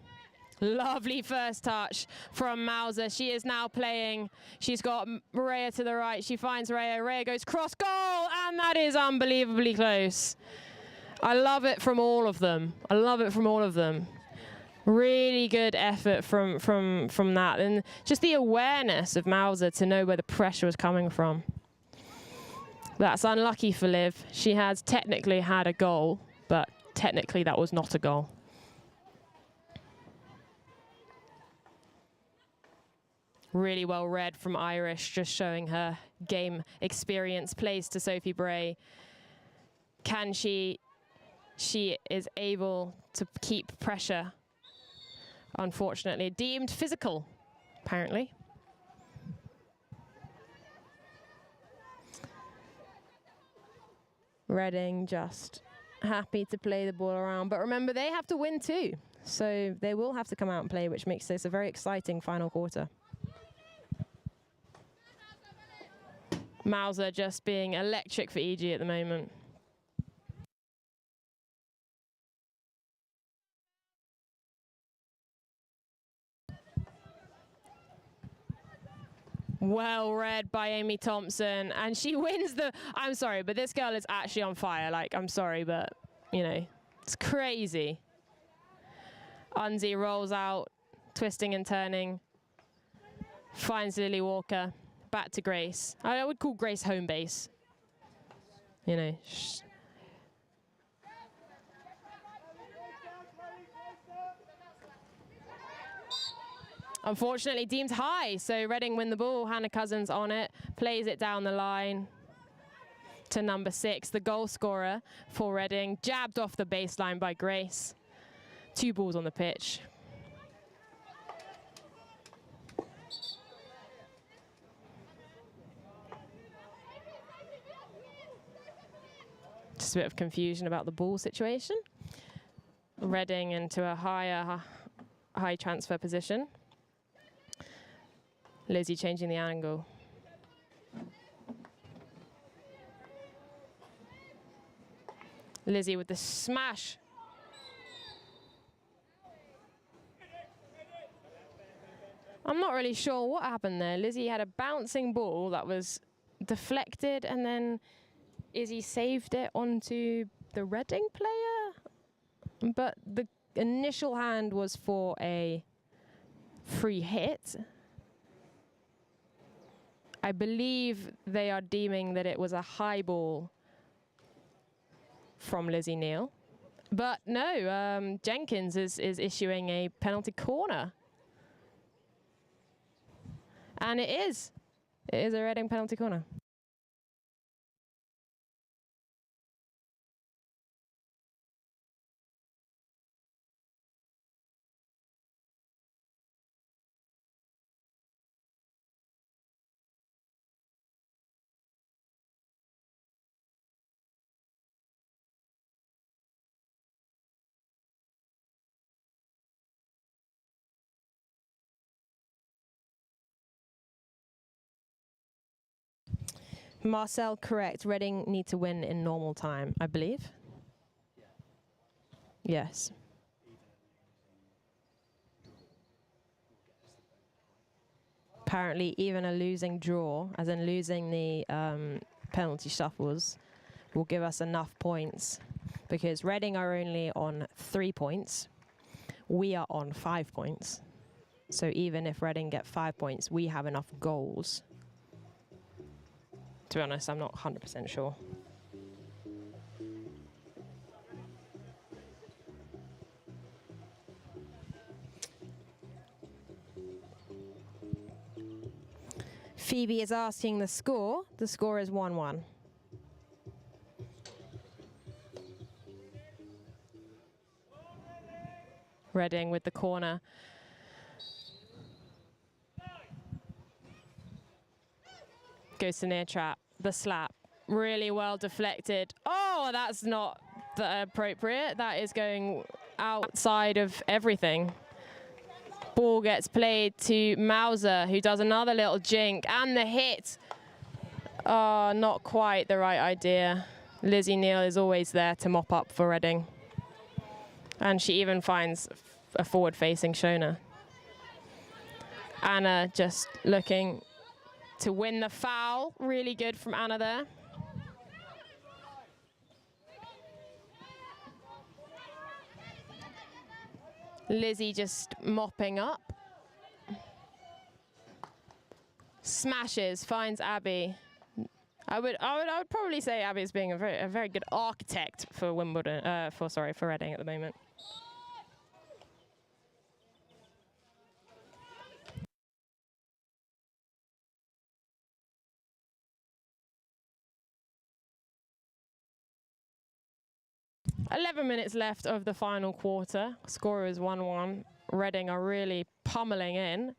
Lovely first touch from Mauser. She is now playing. She's got Rhea to the right. She finds Rhea. Rhea goes cross goal, and that is unbelievably close. I love it from all of them. I love it from all of them. Really good effort from that, and just the awareness of Mauser to know where the pressure was coming from. That's unlucky for Liv. She has technically had a goal, but technically that was not a goal. Really well read from Irish, just showing her game experience. Plays to Sophie Bray. Can she is able to keep pressure. Unfortunately, deemed physical, apparently. Reading just happy to play the ball around. But remember, they have to win too. So they will have to come out and play, which makes this a very exciting final quarter. Mauser just being electric for EG at the moment. Well read by Amy Thompson, and she wins the... I'm sorry, but this girl is actually on fire. Like, I'm sorry, but, you know, it's crazy. Unzi rolls out, twisting and turning. Finds Lily Walker. Back to Grace. I would call Grace home base. You know. Unfortunately deemed high, so Reading win the ball. Hannah Cousins on it, plays it down the line to number 6, the goal scorer for Reading. Jabbed off the baseline by Grace. 2 balls on the pitch. Just a bit of confusion about the ball situation. Reading into a high transfer position. Lizzie changing the angle. Lizzie with the smash. I'm not really sure what happened there. Lizzie had a bouncing ball that was deflected, and then Izzy saved it onto the Reading player. But the initial hand was for a free hit. I believe they are deeming that it was a high ball from Lizzie Neal. But no, Jenkins is issuing a penalty corner. And it is a Reading penalty corner. Marcel, correct. Reading need to win in normal time, I believe. Yes. Apparently, even a losing draw, as in losing the penalty shuffles, will give us enough points, because Reading are only on 3 points. We are on 5 points. So even if Reading get 5 points, we have enough goals. To be honest, I'm not 100% sure. Phoebe is asking the score. The score is 1-1. Reading with the corner. Goes to near trap. The slap. Really well deflected. Oh, that's not appropriate. That is going outside of everything. Ball gets played to Mauser, who does another little jink. And the hit. Oh, not quite the right idea. Lizzie Neal is always there to mop up for Reading. And she even finds a forward-facing Shona. Anna just looking to win the foul. Really good from Anna there. Lizzie just mopping up. Smashes, finds Abby. I would probably say Abby is being a very good architect for Wimbledon, for Reading at the moment. .11 minutes left of the final quarter. Score is 1-1. Reading are really pummeling in.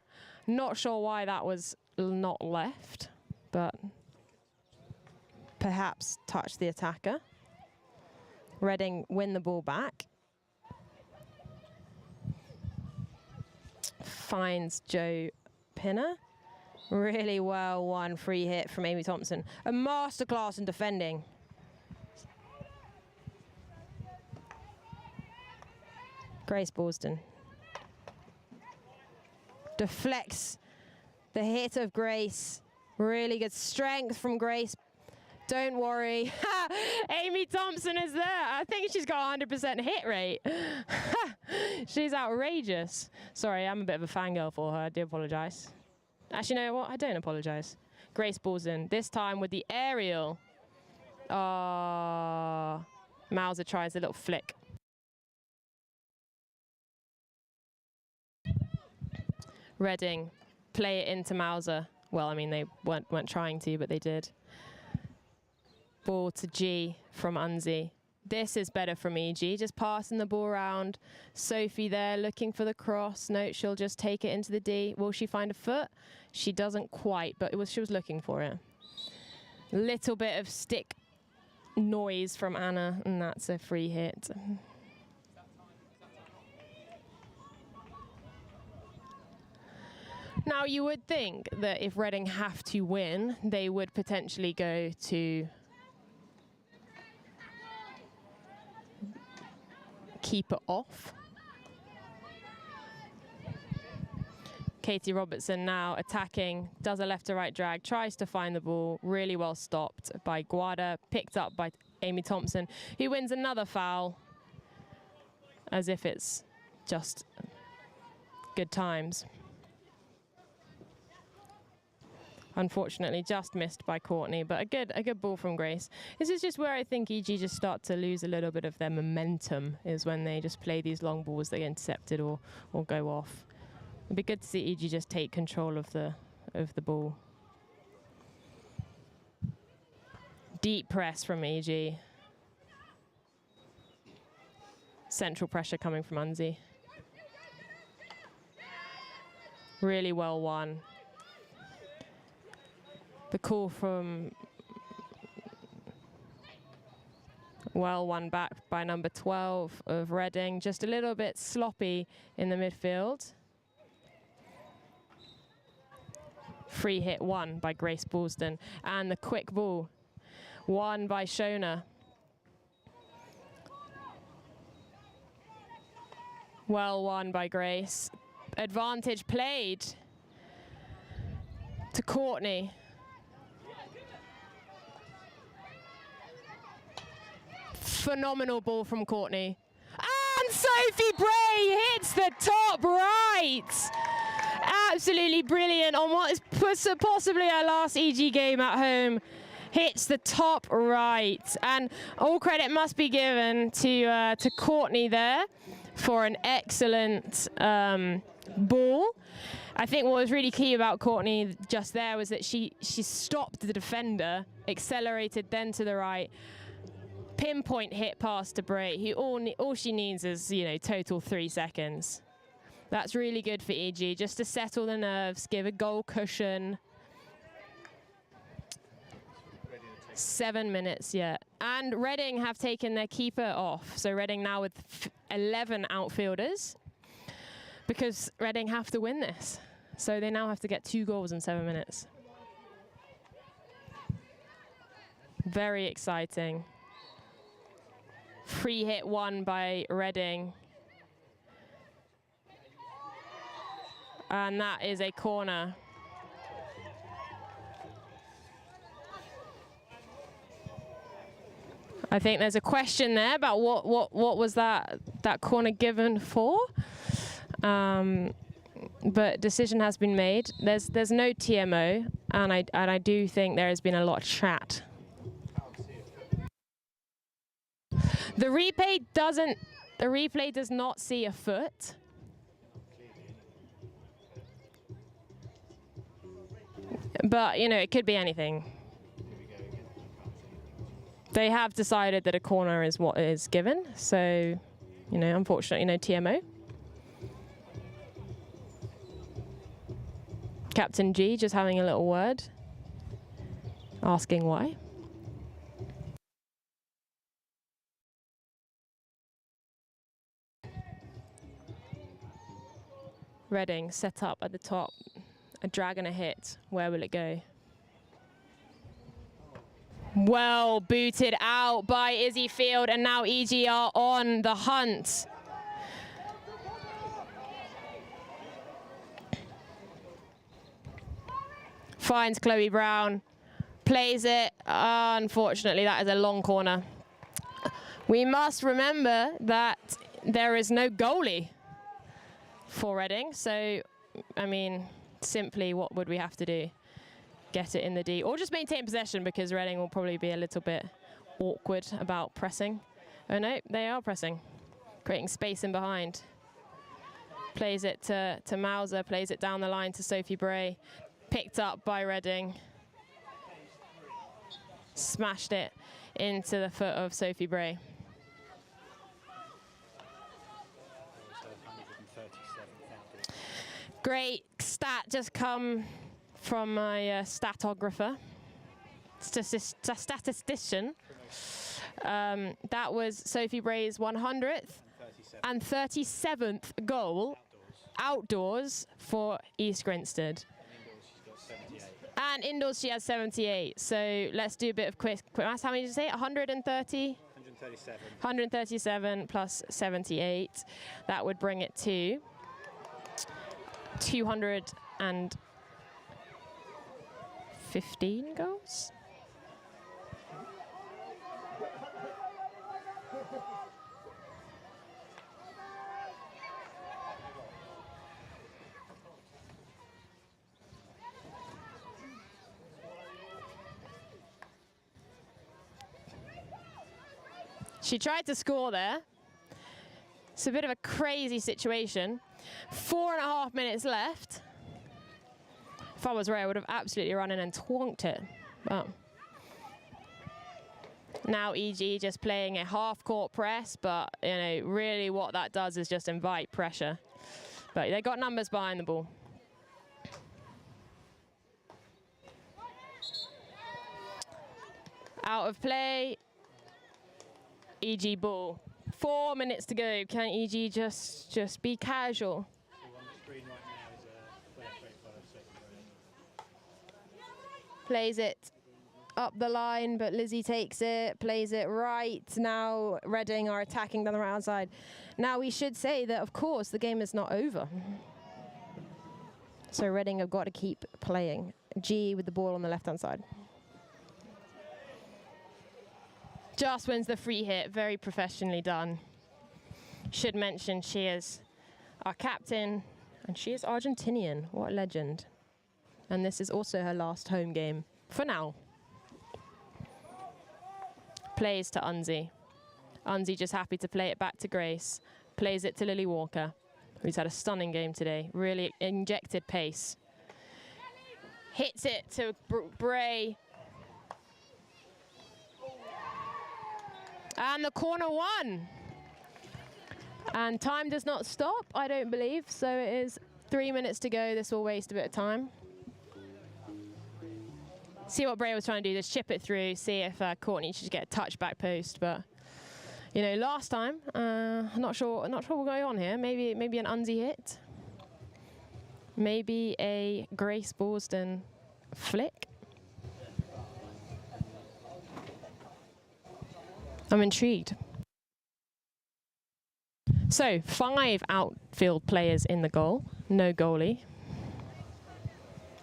Not sure why that was not left, but perhaps touch the attacker. Reading win the ball back. Finds Joe Pinner. Really well won free hit from Amy Thompson. A masterclass in defending. Grace Borston deflects the hit of Grace. Really good strength from Grace. Don't worry. Amy Thompson is there. I think she's got 100% hit rate. She's outrageous. Sorry, I'm a bit of a fangirl for her. I do apologize. Actually, you know what? I don't apologize. Grace Borston, this time with the aerial. Mauser tries a little flick. Reading play it into Mauser. Well, I mean, they weren't trying to, but they did. Ball to G from Unzi. This is better from EG, just passing the ball around. Sophie there looking for the cross. No, she'll just take it into the D. Will she find a foot? She doesn't quite, but she was looking for it. Little bit of stick noise from Anna, and that's a free hit. Now, you would think that if Reading have to win, they would potentially go to keep it off. Katie Robertson now attacking, does a left to right drag, tries to find the ball, really well stopped by Guada, picked up by Amy Thompson, who wins another foul, as if it's just good times. Unfortunately, just missed by Courtney, but a good ball from Grace. This is just where I think EG just start to lose a little bit of their momentum, is when they just play these long balls that get intercepted or go off. It'd be good to see EG just take control of the ball. Deep press from EG. Central pressure coming from Unzi. Really well won. The call from well won back by number 12 of Reading. Just a little bit sloppy in the midfield. Free hit won by Grace Ballston. And the quick ball won by Shona. Well won by Grace. Advantage played to Courtney. Phenomenal ball from Courtney. And Sophie Bray hits the top right. Absolutely brilliant on what is possibly our last EG game at home. Hits the top right. And all credit must be given to Courtney there for an excellent ball. I think what was really key about Courtney just there was that she stopped the defender, accelerated then to the right, pinpoint hit pass to Bray, who all she needs is, total 3 seconds. That's really good for EG, just to settle the nerves, give a goal cushion. 7 minutes yet. And Reading have taken their keeper off. So Reading now with 11 outfielders, because Reading have to win this. So they now have to get 2 goals in 7 minutes. Very exciting. Free hit won by Reading. And that is a corner. I think there's a question there about what was that corner given for. But decision has been made. There's no TMO, and I do think there has been a lot of chat. The replay does not see a foot. But, it could be anything. They have decided that a corner is what is given. So, unfortunately, no TMO. Captain G just having a little word, asking why. Reading set up at the top. A drag and a hit. Where will it go? Well booted out by Izzy Field, and now EG are on the hunt. Finds Chloe Brown, plays it. Unfortunately, that is a long corner. We must remember that there is no goalie for Reading, so, simply what would we have to do? Get it in the D, or just maintain possession, because Reading will probably be a little bit awkward about pressing. Oh no, they are pressing, creating space in behind. Plays it to Mauser, plays it down the line to Sophie Bray. Picked up by Reading. Smashed it into the foot of Sophie Bray. Great stat just come from my statographer, statistician. That was Sophie Bray's 100th and 37th goal outdoors for East Grinstead. And indoors she has 78. So let's do a bit of quick maths. How many did you say? 130? 137 plus 78. That would bring it to 215 goals. She tried to score there. It's a bit of a crazy situation. 4.5 minutes left. If I was Ray, I would have absolutely run in and twonked it. But now EG just playing a half-court press, but you know, really what that does is just invite pressure. But they got numbers behind the ball. Out of play. EG ball. 4 minutes to go. Can EG just be casual? Plays it up the line, but Lizzie takes it, plays it right. Now Reading are attacking down the right side. Now we should say that, of course, the game is not over. So Reading have got to keep playing. G with the ball on the left-hand side. Just wins the free hit, very professionally done. Should mention she is our captain, and she is Argentinian. What a legend. And this is also her last home game, for now. Plays to Unzi. Unzi just happy to play it back to Grace. Plays it to Lily Walker, who's had a stunning game today. Really injected pace. Hits it to Bray. And the corner won. And time does not stop, I don't believe. So it is 3 minutes to go. This will waste a bit of time. See what Bray was trying to do, just chip it through, see if Courtney should get a touchback post. But, you know, last time, I'm not sure what's going on here. Maybe an Unzi hit. Maybe a Grace Borston flick. I'm intrigued. So 5 outfield players in the goal, no goalie.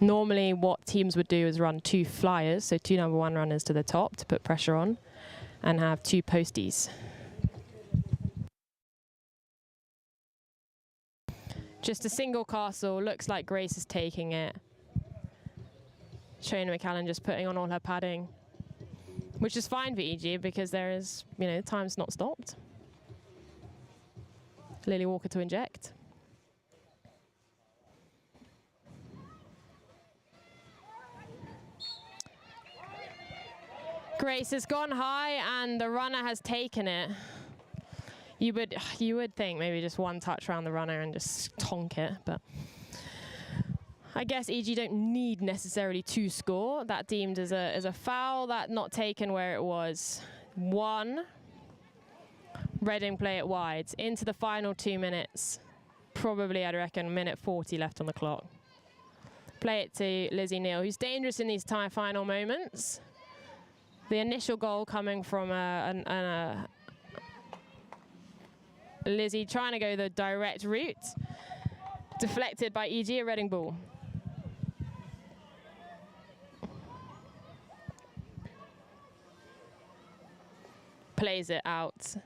Normally what teams would do is run 2 flyers, so 2 number 1 runners to the top to put pressure on, and have 2 posties. Just a single castle, looks like Grace is taking it. Shona McCallan just putting on all her padding, which is fine for EG because there is, you know, time's not stopped. Lily Walker to inject. Grace has gone high and the runner has taken it. You would think maybe just one touch around the runner and just tonk it, but I guess EG don't need necessarily to score. That deemed as a foul, that not taken where it was. 1. Reading play it wide. Into the final 2 minutes. Probably, I'd reckon, minute 40 left on the clock. Play it to Lizzie Neal, who's dangerous in these final moments. The initial goal coming from Lizzie trying to go the direct route. Deflected by EG, a Reading ball. Plays it out.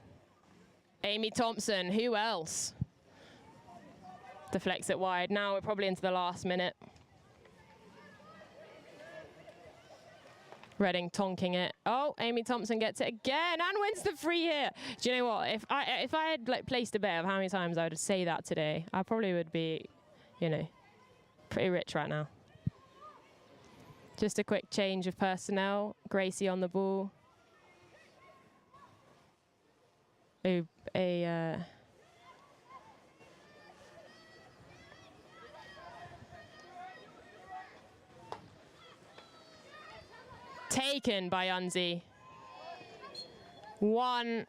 Amy Thompson, who else? Deflects it wide. Now we're probably into the last minute. Reading tonking it. Oh, Amy Thompson gets it again and wins the free hit. Do you know what? If I had like placed a bet of how many times I would say that today, I probably would be, you know, pretty rich right now. Just a quick change of personnel. Gracie on the ball. taken by Unzi. 1.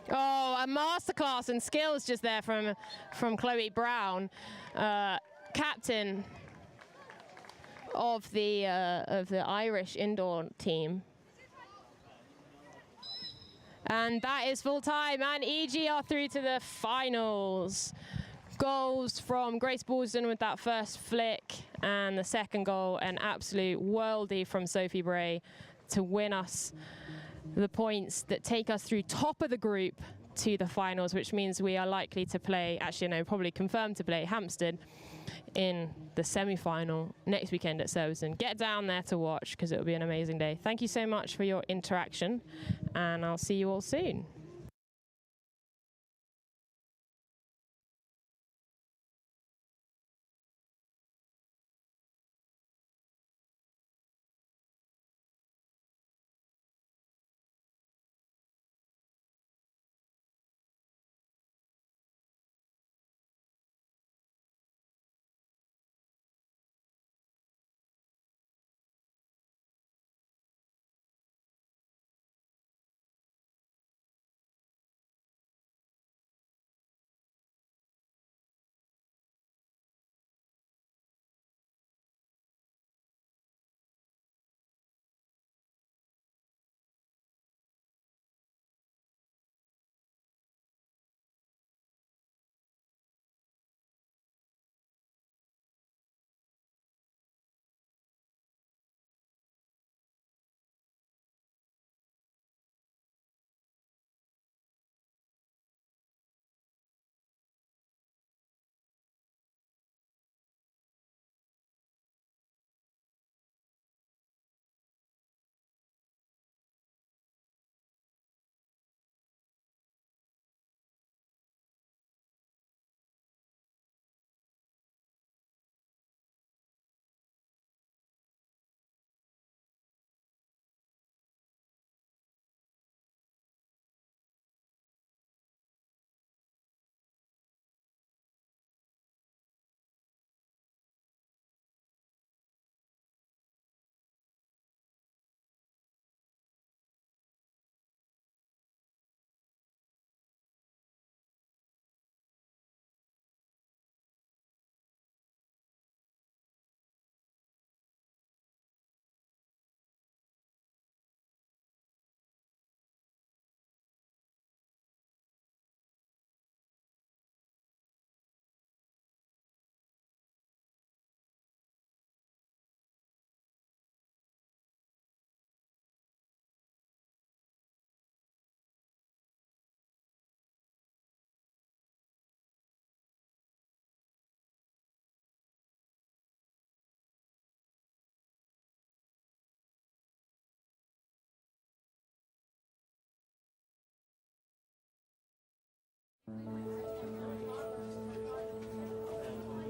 Oh, a masterclass and skills just there from Chloe Brown, captain of the Irish indoor team. And that is full time, and EG are through to the finals. Goals from Grace Baldwin with that first flick, and the second goal, an absolute worldie from Sophie Bray to win us the points that take us through top of the group to the finals, which means we are likely to play, actually no, probably confirmed to play Hampstead in the semi-final next weekend at Surbiton. Get down there to watch because it will be an amazing day. Thank you so much for your interaction, and I'll see you all soon.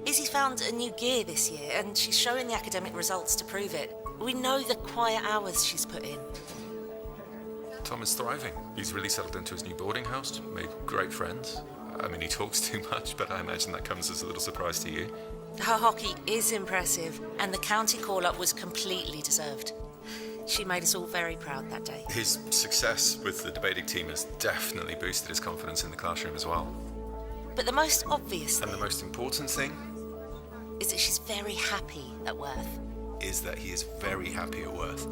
Izzy's found a new gear this year, and she's showing the academic results to prove it. We know the quiet hours she's put in. Tom is thriving. He's really settled into his new boarding house, made great friends. I mean, he talks too much, but I imagine that comes as a little surprise to you. Her hockey is impressive, and the county call-up was completely deserved. She made us all very proud that day. His success with the debating team has definitely boosted his confidence in the classroom as well. But the most obvious And thing the most important thing is that she's very happy at Worth. is that he is very happy at Worth.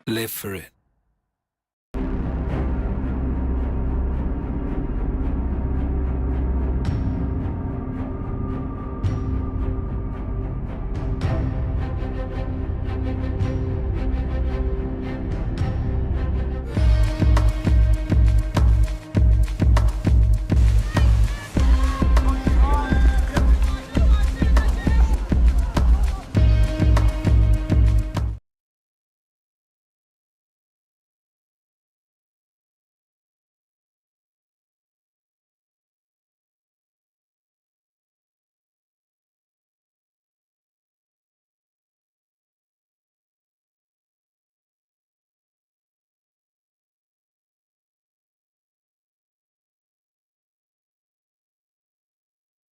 Live for it.